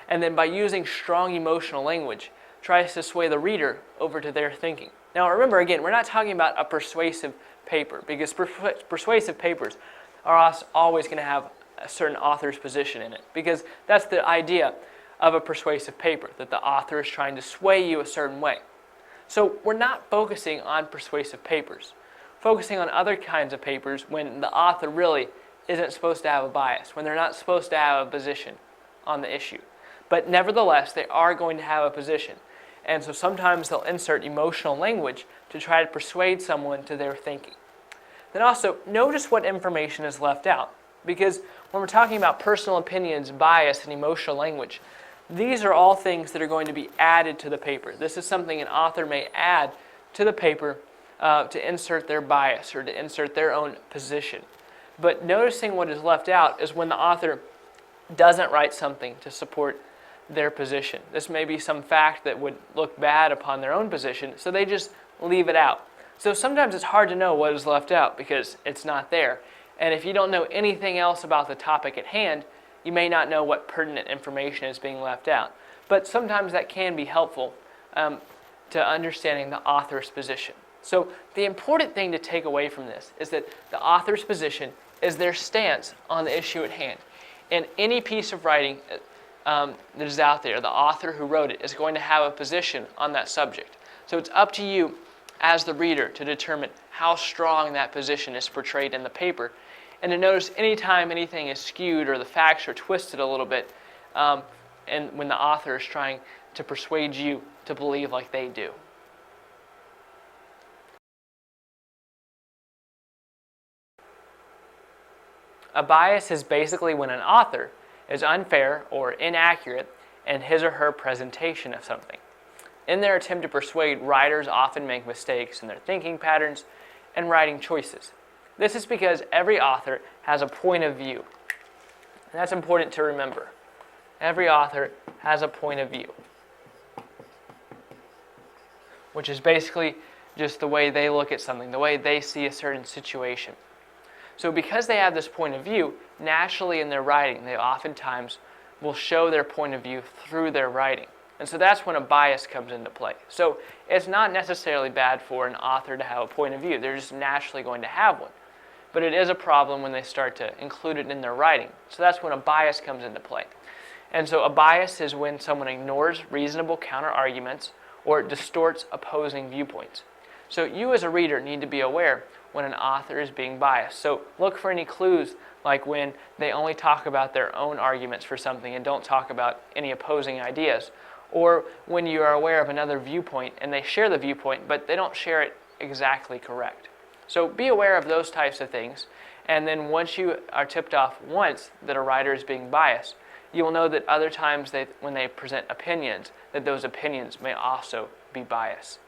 and then by using strong emotional language, tries to sway the reader over to their thinking. Now remember, again, we're not talking about a persuasive paper, because persuasive papers are always going to have a certain author's position in it, because that's the idea of a persuasive paper, that the author is trying to sway you a certain way. So we're not focusing on persuasive papers, focusing on other kinds of papers when the author really isn't supposed to have a bias, when they're not supposed to have a position on the issue. But nevertheless, they are going to have a position. And so sometimes they'll insert emotional language to try to persuade someone to their thinking. Then also, notice what information is left out. Because when we're talking about personal opinions, bias, and emotional language, these are all things that are going to be added to the paper. This is something an author may add to the paper to insert their bias or to insert their own position. But noticing what is left out is when the author doesn't write something to support their position. This may be some fact that would look bad upon their own position, so they just leave it out. So sometimes it's hard to know what is left out because it's not there. And if you don't know anything else about the topic at hand, you may not know what pertinent information is being left out. But sometimes that can be helpful to understanding the author's position. So the important thing to take away from this is that the author's position is their stance on the issue at hand. In any piece of writing that is out there, the author who wrote it is going to have a position on that subject. So it's up to you as the reader to determine how strong that position is portrayed in the paper, and to notice anytime anything is skewed or the facts are twisted a little bit, and when the author is trying to persuade you to believe like they do. A bias is basically when an author is unfair or inaccurate in his or her presentation of something. In their attempt to persuade, writers often make mistakes in their thinking patterns and writing choices. This is because every author has a point of view. And that's important to remember. Every author has a point of view, which is basically just the way they look at something, the way they see a certain situation. So because they have this point of view, naturally in their writing, they oftentimes will show their point of view through their writing. And so that's when a bias comes into play. So it's not necessarily bad for an author to have a point of view. They're just naturally going to have one. But it is a problem when they start to include it in their writing. So that's when a bias comes into play. And so a bias is when someone ignores reasonable counter-arguments or distorts opposing viewpoints. So you as a reader need to be aware when an author is being biased. So look for any clues, like when they only talk about their own arguments for something and don't talk about any opposing ideas. Or when you are aware of another viewpoint and they share the viewpoint, but they don't share it exactly correct. So be aware of those types of things. And then once you are tipped off once that a writer is being biased, you will know that other times when they present opinions, that those opinions may also be biased.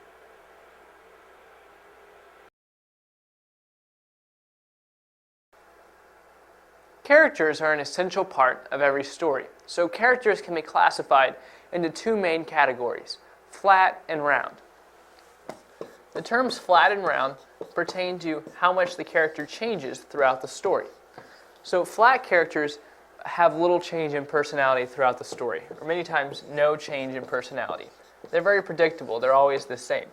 Characters are an essential part of every story. So characters can be classified into two main categories, flat and round. The terms flat and round pertain to how much the character changes throughout the story. So flat characters have little change in personality throughout the story, or many times no change in personality. They're very predictable, they're always the same.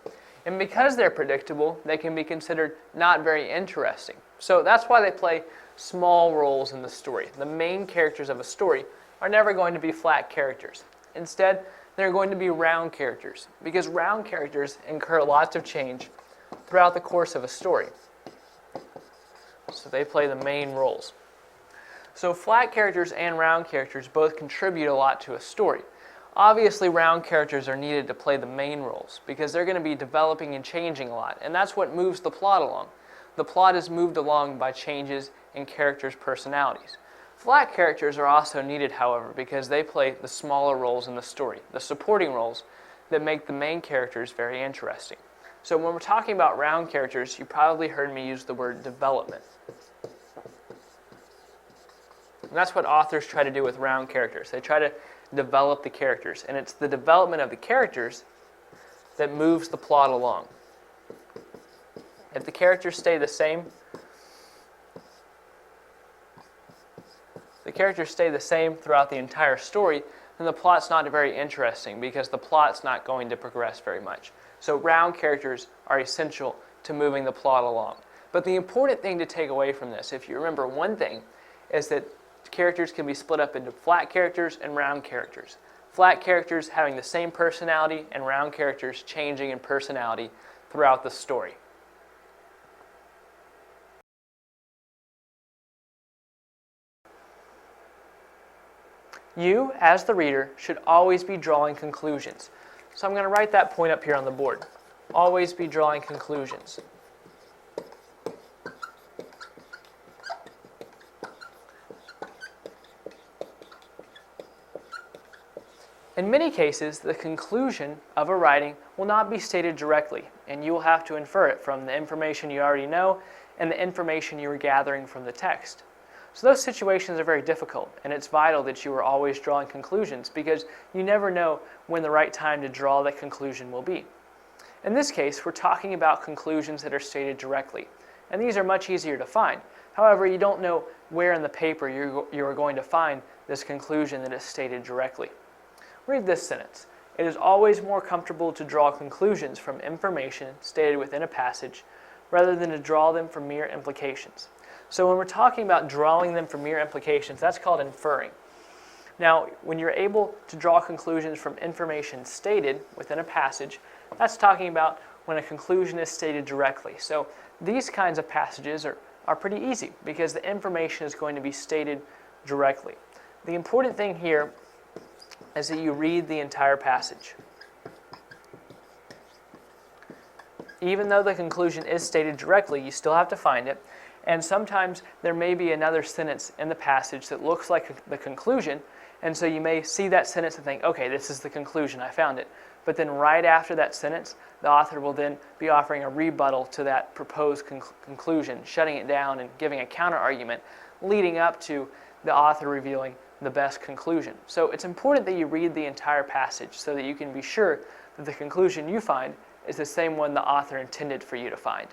And because they're predictable, they can be considered not very interesting. So that's why they play small roles in the story. The main characters of a story are never going to be flat characters. Instead, they're going to be round characters, because round characters incur lots of change throughout the course of a story. So they play the main roles. So flat characters and round characters both contribute a lot to a story. Obviously, round characters are needed to play the main roles because they're going to be developing and changing a lot, and that's what moves the plot along. The plot is moved along by changes in characters' personalities. Flat characters are also needed, however, because they play the smaller roles in the story, the supporting roles that make the main characters very interesting. So when we're talking about round characters, you probably heard me use the word development. And that's what authors try to do with round characters. They try to develop the characters, and it's the development of the characters that moves the plot along. If the characters stay the same, throughout the entire story, then the plot's not very interesting because the plot's not going to progress very much. So round characters are essential to moving the plot along. But the important thing to take away from this, if you remember one thing, is that characters can be split up into flat characters and round characters. Flat characters having the same personality and round characters changing in personality throughout the story. You, as the reader, should always be drawing conclusions. So I'm going to write that point up here on the board. Always be drawing conclusions. In many cases, the conclusion of a writing will not be stated directly, and you will have to infer it from the information you already know and the information you are gathering from the text. So those situations are very difficult, and it's vital that you are always drawing conclusions because you never know when the right time to draw that conclusion will be. In this case, we're talking about conclusions that are stated directly, and these are much easier to find However, you don't know where in the paper you are going to find this conclusion that is stated directly. Read this sentence. It is always more comfortable to draw conclusions from information stated within a passage rather than to draw them from mere implications. So when we're talking about drawing them from mere implications, that's called inferring. Now, when you're able to draw conclusions from information stated within a passage, that's talking about when a conclusion is stated directly. So these kinds of passages are pretty easy because the information is going to be stated directly. The important thing here is that you read the entire passage. Even though the conclusion is stated directly, you still have to find it. And sometimes there may be another sentence in the passage that looks like the conclusion, and so you may see that sentence and think, okay, this is the conclusion, I found it. But then right after that sentence, the author will then be offering a rebuttal to that proposed conclusion, shutting it down and giving a counter-argument, leading up to the author revealing the best conclusion. So it's important that you read the entire passage so that you can be sure that the conclusion you find is the same one the author intended for you to find.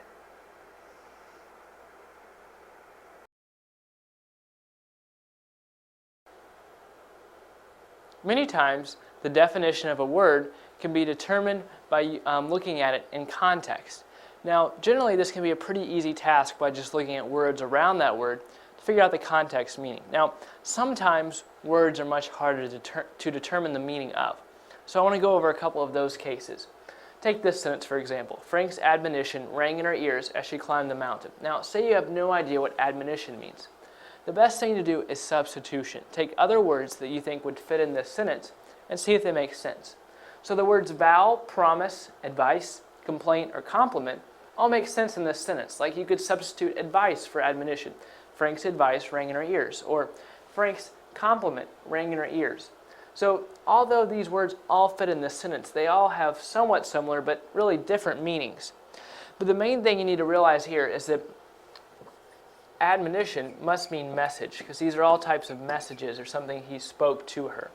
Many times, the definition of a word can be determined by looking at it in context. Now, generally this can be a pretty easy task by just looking at words around that word to figure out the context meaning. Now, sometimes words are much harder to determine the meaning of. So I want to go over a couple of those cases. Take this sentence, for example. Frank's admonition rang in her ears as she climbed the mountain. Now, say you have no idea what admonition means. The best thing to do is substitution. Take other words that you think would fit in this sentence and see if they make sense. So the words vow, promise, advice, complaint, or compliment all make sense in this sentence. Like you could substitute advice for admonition. Frank's advice rang in her ears, or Frank's compliment rang in her ears. So although these words all fit in this sentence, they all have somewhat similar but really different meanings. But the main thing you need to realize here is that admonition must mean message, because these are all types of messages or something he spoke to her.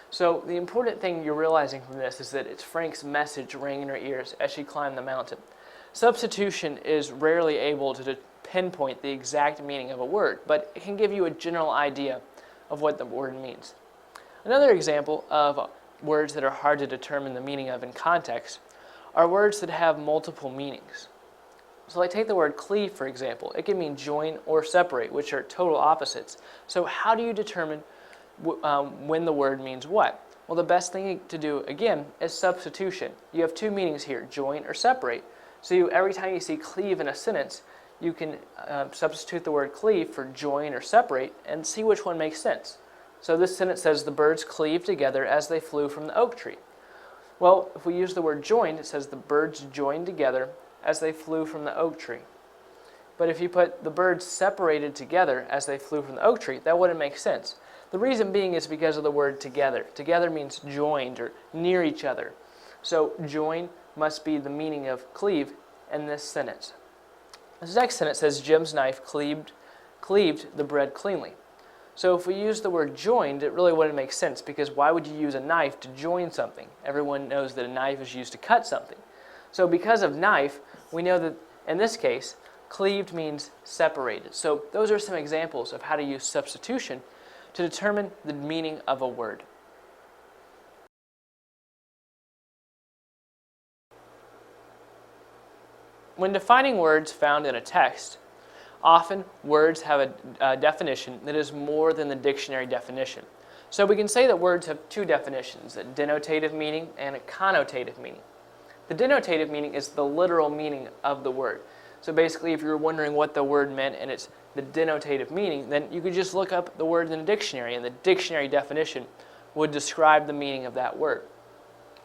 So the important thing you're realizing from this is that it's Frank's message rang in her ears as she climbed the mountain. Substitution is rarely able to pinpoint the exact meaning of a word, but it can give you a general idea of what the word means. Another example of words that are hard to determine the meaning of in context are words that have multiple meanings. So like take the word cleave, for example. It can mean join or separate, which are total opposites. So how do you determine when the word means what? Well, the best thing to do, again, is substitution. You have two meanings here, join or separate. So every time you see cleave in a sentence, you can substitute the word cleave for join or separate and see which one makes sense. So this sentence says, the birds cleaved together as they flew from the oak tree. Well, if we use the word joined, it says the birds joined together as they flew from the oak tree. But if you put the birds separated together as they flew from the oak tree, that wouldn't make sense. The reason being is because of the word together. Together means joined or near each other. So join must be the meaning of cleave in this sentence. This next sentence says Jim's knife cleaved the bread cleanly. So if we use the word joined, it really wouldn't make sense, because why would you use a knife to join something? Everyone knows that a knife is used to cut something. So because of knife, we know that in this case, cleaved means separated. So those are some examples of how to use substitution to determine the meaning of a word. When defining words found in a text, often words have a definition that is more than the dictionary definition. So we can say that words have two definitions, a denotative meaning and a connotative meaning. The denotative meaning is the literal meaning of the word. So basically, if you were wondering what the word meant and it's the denotative meaning, then you could just look up the word in a dictionary, and the dictionary definition would describe the meaning of that word.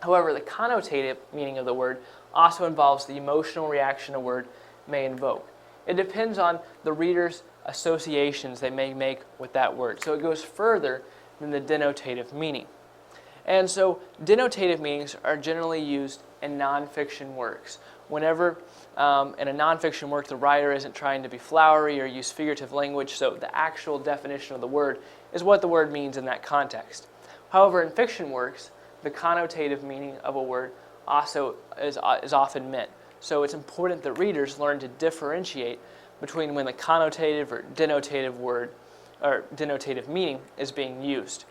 However, the connotative meaning of the word also involves the emotional reaction a word may invoke. It depends on the reader's associations they may make with that word. So it goes further than the denotative meaning. And so denotative meanings are generally used in nonfiction works. Whenever in a nonfiction work the writer isn't trying to be flowery or use figurative language, so the actual definition of the word is what the word means in that context. However, in fiction works, the connotative meaning of a word also is often meant. So it's important that readers learn to differentiate between when the connotative or denotative word or denotative meaning is being used.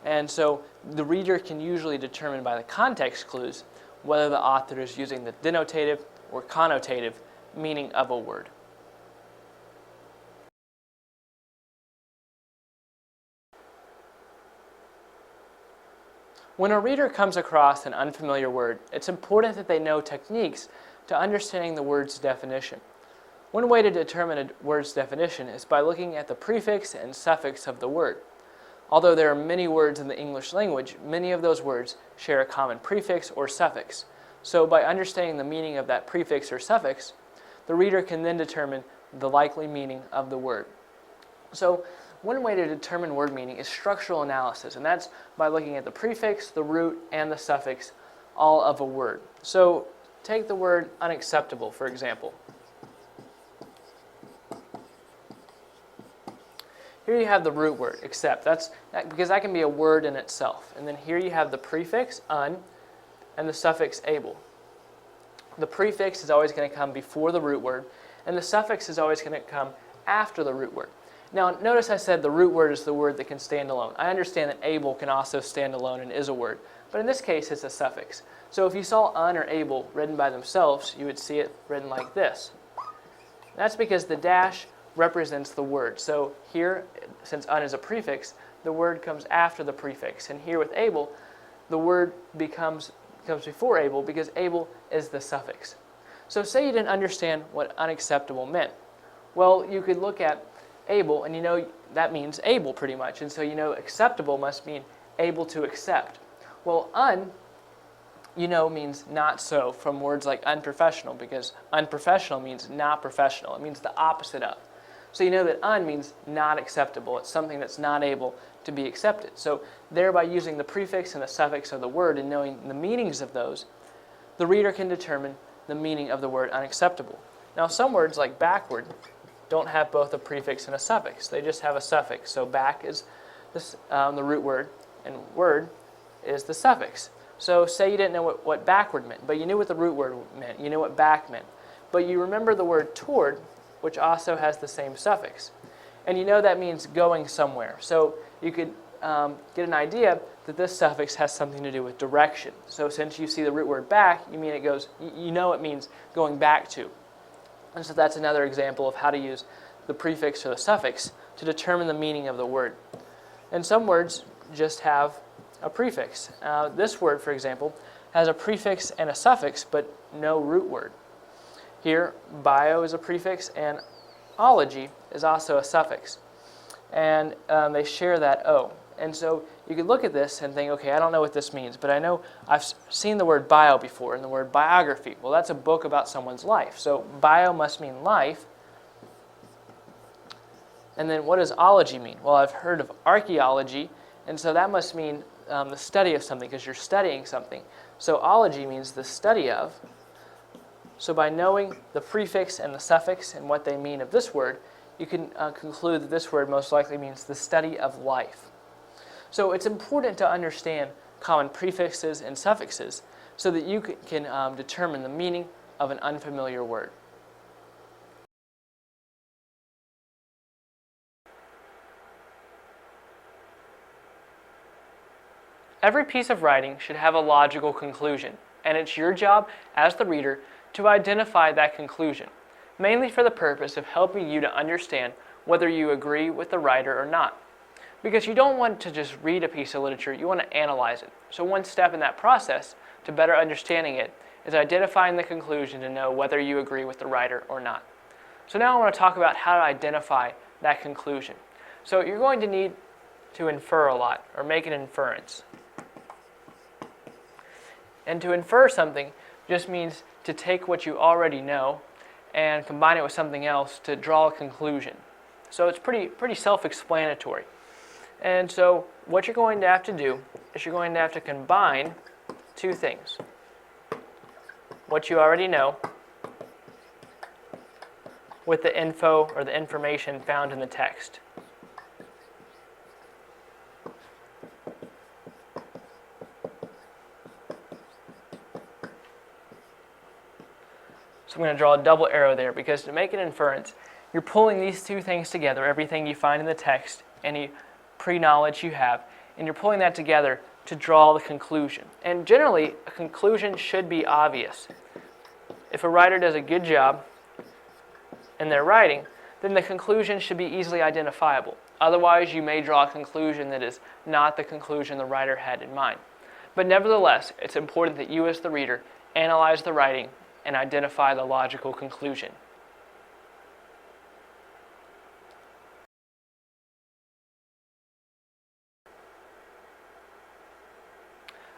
And so the reader can usually determine by the context clues whether the author is using the denotative or connotative meaning of a word. When a reader comes across an unfamiliar word, it's important that they know techniques to understanding the word's definition. One way to determine a word's definition is by looking at the prefix and suffix of the word. Although there are many words in the English language, many of those words share a common prefix or suffix. So by understanding the meaning of that prefix or suffix, the reader can then determine the likely meaning of the word. So one way to determine word meaning is structural analysis, and that's by looking at the prefix, the root, and the suffix, all of a word. So take the word unacceptable, for example. Here you have the root word, accept. Because that can be a word in itself. And then here you have the prefix, un, and the suffix, able. The prefix is always going to come before the root word, and the suffix is always going to come after the root word. Now, notice I said the root word is the word that can stand alone. I understand that able can also stand alone and is a word, but in this case, it's a suffix. So if you saw un or able written by themselves, you would see it written like this. That's because the dash represents the word. So here, since un is a prefix, the word comes after the prefix. And here with able, the word comes before able because able is the suffix. So say you didn't understand what unacceptable meant. Well, you could look at able, and you know that means able pretty much. And so you know acceptable must mean able to accept. Well, un, you know, means not so from words like unprofessional, because unprofessional means not professional. It means the opposite of. So you know that un means not acceptable. It's something that's not able to be accepted. So thereby using the prefix and the suffix of the word and knowing the meanings of those, the reader can determine the meaning of the word unacceptable. Now some words like backward don't have both a prefix and a suffix. They just have a suffix. So back is the root word, and word is the suffix. So say you didn't know what backward meant, but you knew what the root word meant. You knew what back meant. But you remember the word toward, which also has the same suffix. And you know that means going somewhere. So you could get an idea that this suffix has something to do with direction. So since you see the root word back, you know it means going back to. And so that's another example of how to use the prefix or the suffix to determine the meaning of the word. And some words just have a prefix. This word, for example, has a prefix and a suffix, but no root word. Here, bio is a prefix, and ology is also a suffix. And they share that O. And so you could look at this and think, okay, I don't know what this means, but I know I've seen the word bio before and the word biography. Well, that's a book about someone's life. So bio must mean life. And then what does ology mean? Well, I've heard of archaeology, and so that must mean the study of something, because you're studying something. So ology means the study of. So by knowing the prefix and the suffix and what they mean of this word, you can conclude that this word most likely means the study of life. So it's important to understand common prefixes and suffixes so that you can determine the meaning of an unfamiliar word. Every piece of writing should have a logical conclusion, and it's your job as the reader to identify that conclusion, mainly for the purpose of helping you to understand whether you agree with the writer or not. Because you don't want to just read a piece of literature, you want to analyze it. So one step in that process to better understanding it is identifying the conclusion to know whether you agree with the writer or not. So now I want to talk about how to identify that conclusion. So you're going to need to infer a lot, or make an inference. And to infer something just means to take what you already know and combine it with something else to draw a conclusion. So it's pretty self-explanatory. And so what you're going to have to do is you're going to have to combine two things. What you already know with the info or the information found in the text. So I'm going to draw a double arrow there because to make an inference, you're pulling these two things together, everything you find in the text, any pre-knowledge you have, and you're pulling that together to draw the conclusion. And generally, a conclusion should be obvious. If a writer does a good job in their writing, then the conclusion should be easily identifiable. Otherwise, you may draw a conclusion that is not the conclusion the writer had in mind. But nevertheless, it's important that you as the reader analyze the writing and identify the logical conclusion.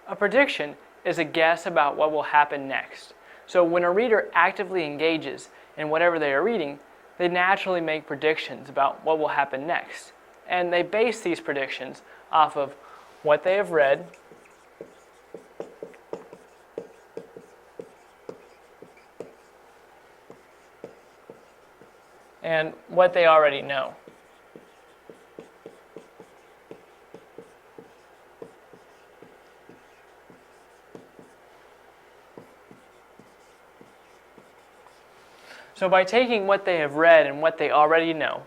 A prediction is a guess about what will happen next. So when a reader actively engages in whatever they are reading, they naturally make predictions about what will happen next. And they base these predictions off of what they have read, and what they already know. So by taking what they have read and what they already know,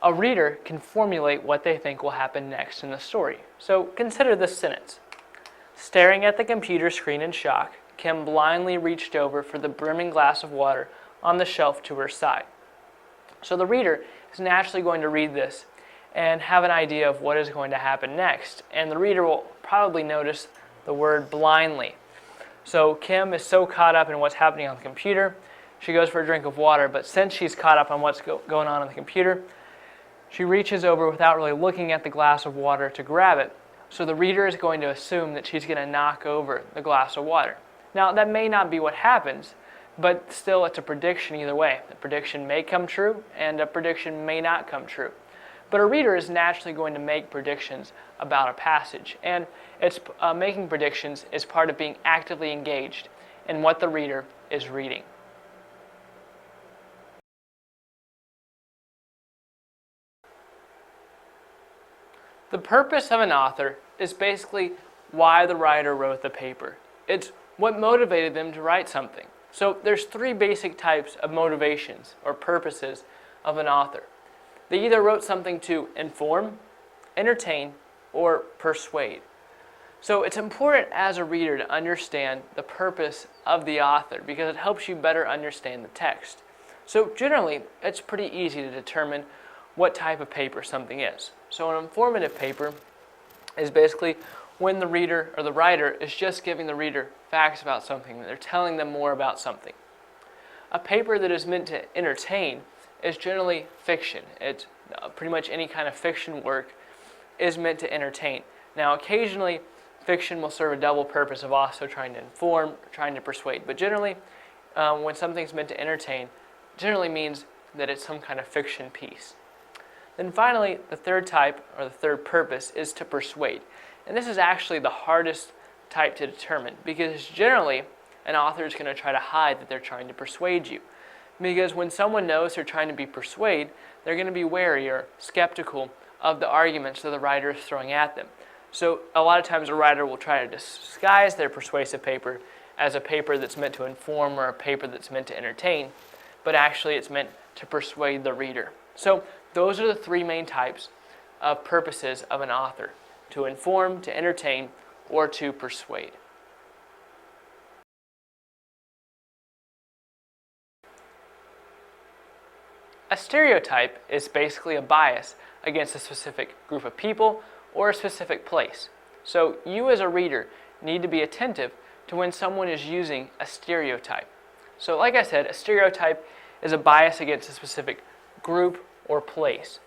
a reader can formulate what they think will happen next in the story. So consider this sentence. Staring at the computer screen in shock, Kim blindly reached over for the brimming glass of water on the shelf to her side. So the reader is naturally going to read this and have an idea of what is going to happen next. And the reader will probably notice the word blindly. So Kim is so caught up in what's happening on the computer, she goes for a drink of water, but since she's caught up on what's going on the computer, she reaches over without really looking at the glass of water to grab it. So the reader is going to assume that she's going to knock over the glass of water. Now, that may not be what happens, but still it's a prediction either way. The prediction may come true, and a prediction may not come true. But a reader is naturally going to make predictions about a passage, and making predictions is part of being actively engaged in what the reader is reading. The purpose of an author is basically why the writer wrote the paper. It's what motivated them to write something. So there's three basic types of motivations or purposes of an author. They either wrote something to inform, entertain, or persuade. So it's important as a reader to understand the purpose of the author because it helps you better understand the text. So generally, it's pretty easy to determine what type of paper something is. So an informative paper is basically when the reader or the writer is just giving the reader facts about something. They're telling them more about something. A paper that is meant to entertain is generally fiction. It's pretty much any kind of fiction work is meant to entertain. Now occasionally fiction will serve a double purpose of also trying to inform, trying to persuade. But generally when something's meant to entertain, generally means that it's some kind of fiction piece. Then finally, the third type, or the third purpose, is to persuade. And this is actually the hardest type to determine because generally, an author is going to try to hide that they're trying to persuade you. Because when someone knows they're trying to be persuaded, they're going to be wary or skeptical of the arguments that the writer is throwing at them. So a lot of times a writer will try to disguise their persuasive paper as a paper that's meant to inform or a paper that's meant to entertain, but actually it's meant to persuade the reader. So those are the three main types of purposes of an author: to inform, to entertain, or to persuade. A stereotype is basically a bias against a specific group of people or a specific place. So you as a reader need to be attentive to when someone is using a stereotype. So like I said, a stereotype is a bias against a specific group or place.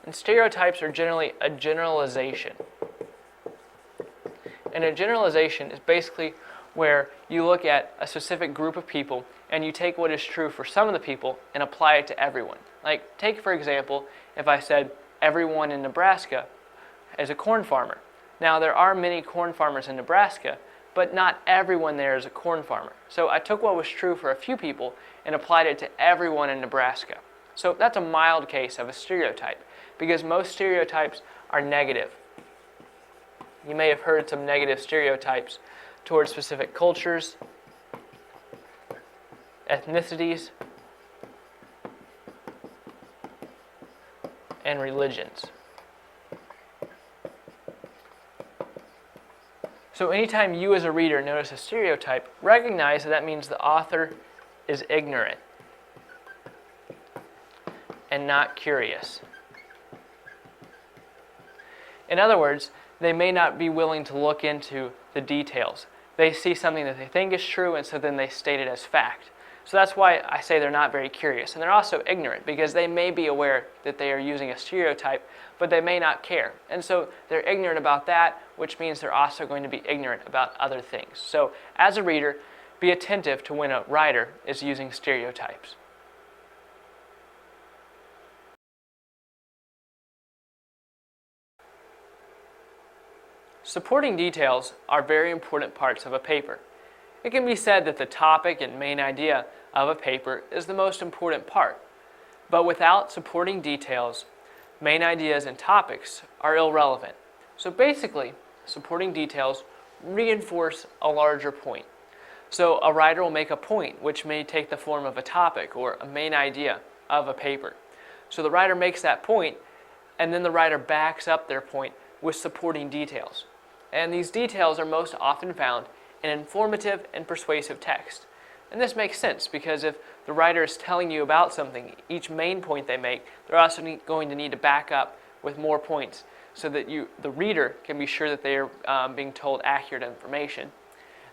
And stereotypes are generally a generalization. And a generalization is basically where you look at a specific group of people and you take what is true for some of the people and apply it to everyone. Like, take for example, if I said everyone in Nebraska is a corn farmer. Now, there are many corn farmers in Nebraska, but not everyone there is a corn farmer. So I took what was true for a few people and applied it to everyone in Nebraska. So that's a mild case of a stereotype because most stereotypes are negative. You may have heard some negative stereotypes towards specific cultures, ethnicities, and religions. So anytime you as a reader notice a stereotype, recognize that means the author is ignorant and not curious. In other words, they may not be willing to look into the details. They see something that they think is true, and so then they state it as fact. So that's why I say they're not very curious. And they're also ignorant, because they may be aware that they are using a stereotype, but they may not care. And so they're ignorant about that, which means they're also going to be ignorant about other things. So as a reader, be attentive to when a writer is using stereotypes. Supporting details are very important parts of a paper. It can be said that the topic and main idea of a paper is the most important part. But without supporting details, main ideas and topics are irrelevant. So basically, supporting details reinforce a larger point. So a writer will make a point which may take the form of a topic or a main idea of a paper. So the writer makes that point, and then the writer backs up their point with supporting details. And these details are most often found in informative and persuasive text. And this makes sense, because if the writer is telling you about something, each main point they make, they're also going to need to back up with more points so that the reader can be sure that they are being told accurate information.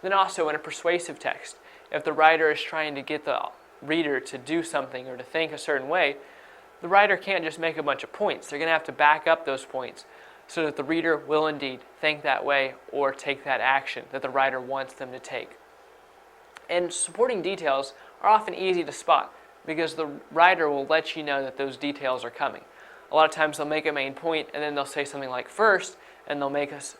Then also in a persuasive text, if the writer is trying to get the reader to do something or to think a certain way, the writer can't just make a bunch of points. They're going to have to back up those points so that the reader will indeed think that way or take that action that the writer wants them to take. And supporting details are often easy to spot, because the writer will let you know that those details are coming. A lot of times they'll make a main point, and then they'll say something like first, and they'll make us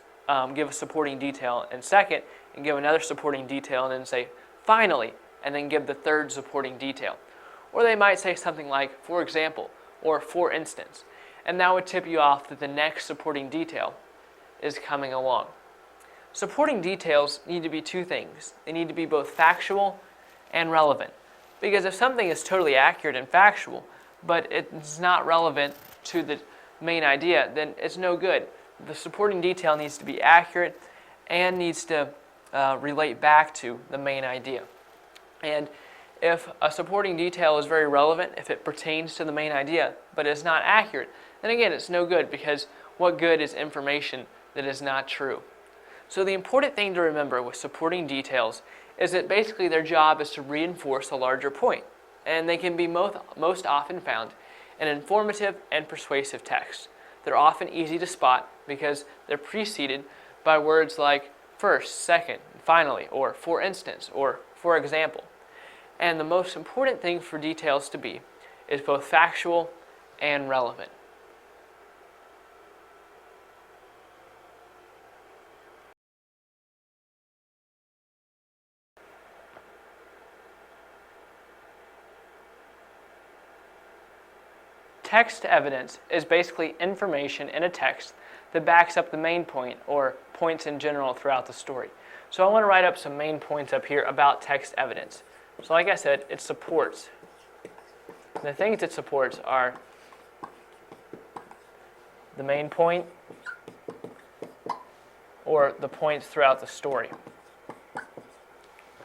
give a supporting detail, and second, and give another supporting detail, and then say finally, and then give the third supporting detail. Or they might say something like, for example, or for instance, and that would tip you off that the next supporting detail is coming along. Supporting details need to be two things. They need to be both factual and relevant. Because if something is totally accurate and factual, but it's not relevant to the main idea, then it's no good. The supporting detail needs to be accurate and needs to relate back to the main idea. And if a supporting detail is very relevant, if it pertains to the main idea, but is not accurate, then again, it's no good, because what good is information that is not true? So the important thing to remember with supporting details is that basically their job is to reinforce a larger point, and they can be most often found in informative and persuasive text. They're often easy to spot because they're preceded by words like first, second, finally, or for instance, or for example. And the most important thing for details to be is both factual and relevant. Text evidence is basically information in a text that backs up the main point or points in general throughout the story. So I want to write up some main points up here about text evidence. So like I said, it supports. The things it supports are the main point or the points throughout the story.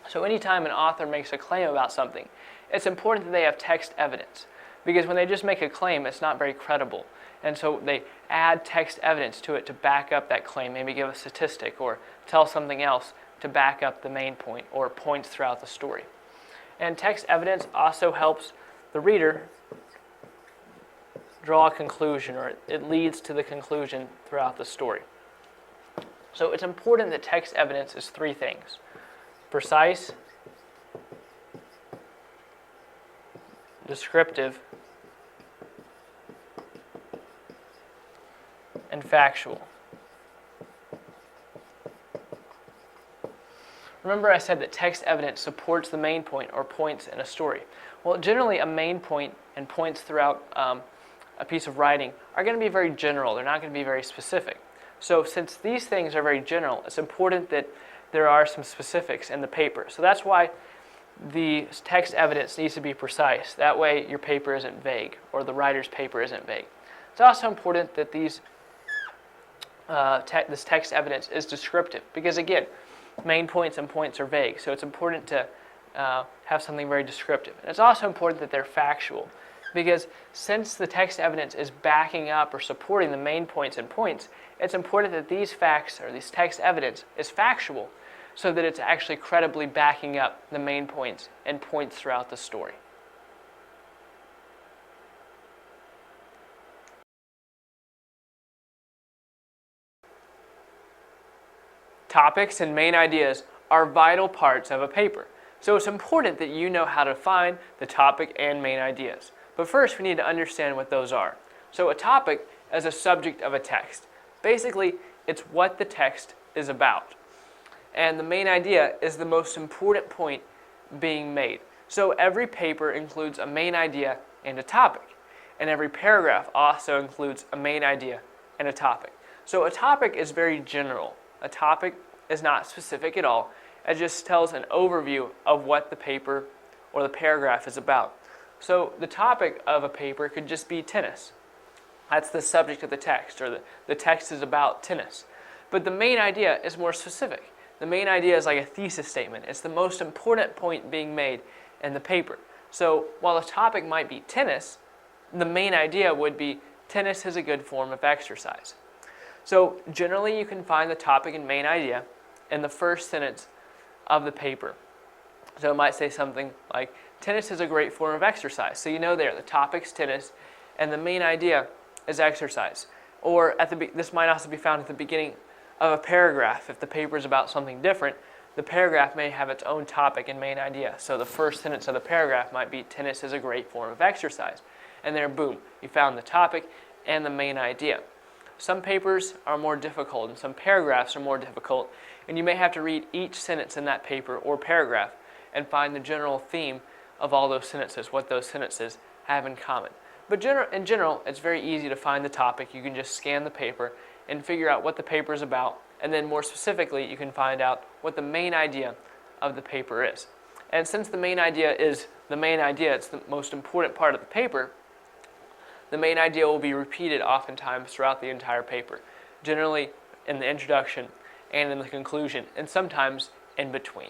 So anytime an author makes a claim about something, it's important that they have text evidence. Because when they just make a claim, it's not very credible. And so they add text evidence to it to back up that claim, maybe give a statistic or tell something else to back up the main point or points throughout the story. And text evidence also helps the reader draw a conclusion, or it leads to the conclusion throughout the story. So it's important that text evidence is three things: precise, descriptive, and factual. Remember I said that text evidence supports the main point or points in a story. Well, generally a main point and points throughout a piece of writing are going to be very general. They're not going to be very specific. So since these things are very general, it's important that there are some specifics in the paper. So that's why the text evidence needs to be precise. That way your paper isn't vague, or the writer's paper isn't vague. It's also important that this text evidence is descriptive, because again, main points and points are vague, so it's important to have something very descriptive. And it's also important that they're factual, because since the text evidence is backing up or supporting the main points and points, it's important that these facts or this text evidence is factual, so that it's actually credibly backing up the main points and points throughout the story. Topics and main ideas are vital parts of a paper, so it's important that you know how to find the topic and main ideas. But first, we need to understand what those are. So a topic is a subject of a text. Basically, it's what the text is about. And the main idea is the most important point being made. So every paper includes a main idea and a topic. And every paragraph also includes a main idea and a topic. So a topic is very general. A topic is not specific at all. It just tells an overview of what the paper or the paragraph is about. So the topic of a paper could just be tennis. That's the subject of the text, or the text is about tennis. But the main idea is more specific. The main idea is like a thesis statement. It's the most important point being made in the paper. So while the topic might be tennis, the main idea would be tennis is a good form of exercise. So generally you can find the topic and main idea in the first sentence of the paper. So it might say something like, tennis is a great form of exercise. So you know there, the topic's tennis and the main idea is exercise. Or this might also be found at the beginning of a paragraph. If the paper is about something different, the paragraph may have its own topic and main idea. So the first sentence of the paragraph might be, tennis is a great form of exercise. And there, boom, you found the topic and the main idea. Some papers are more difficult and some paragraphs are more difficult, and you may have to read each sentence in that paper or paragraph and find the general theme of all those sentences, what those sentences have in common. But in general, it's very easy to find the topic. You can just scan the paper and figure out what the paper is about, and then more specifically, you can find out what the main idea of the paper is. And since the main idea is the main idea, it's the most important part of the paper, the main idea will be repeated oftentimes throughout the entire paper, generally in the introduction and in the conclusion, and sometimes in between.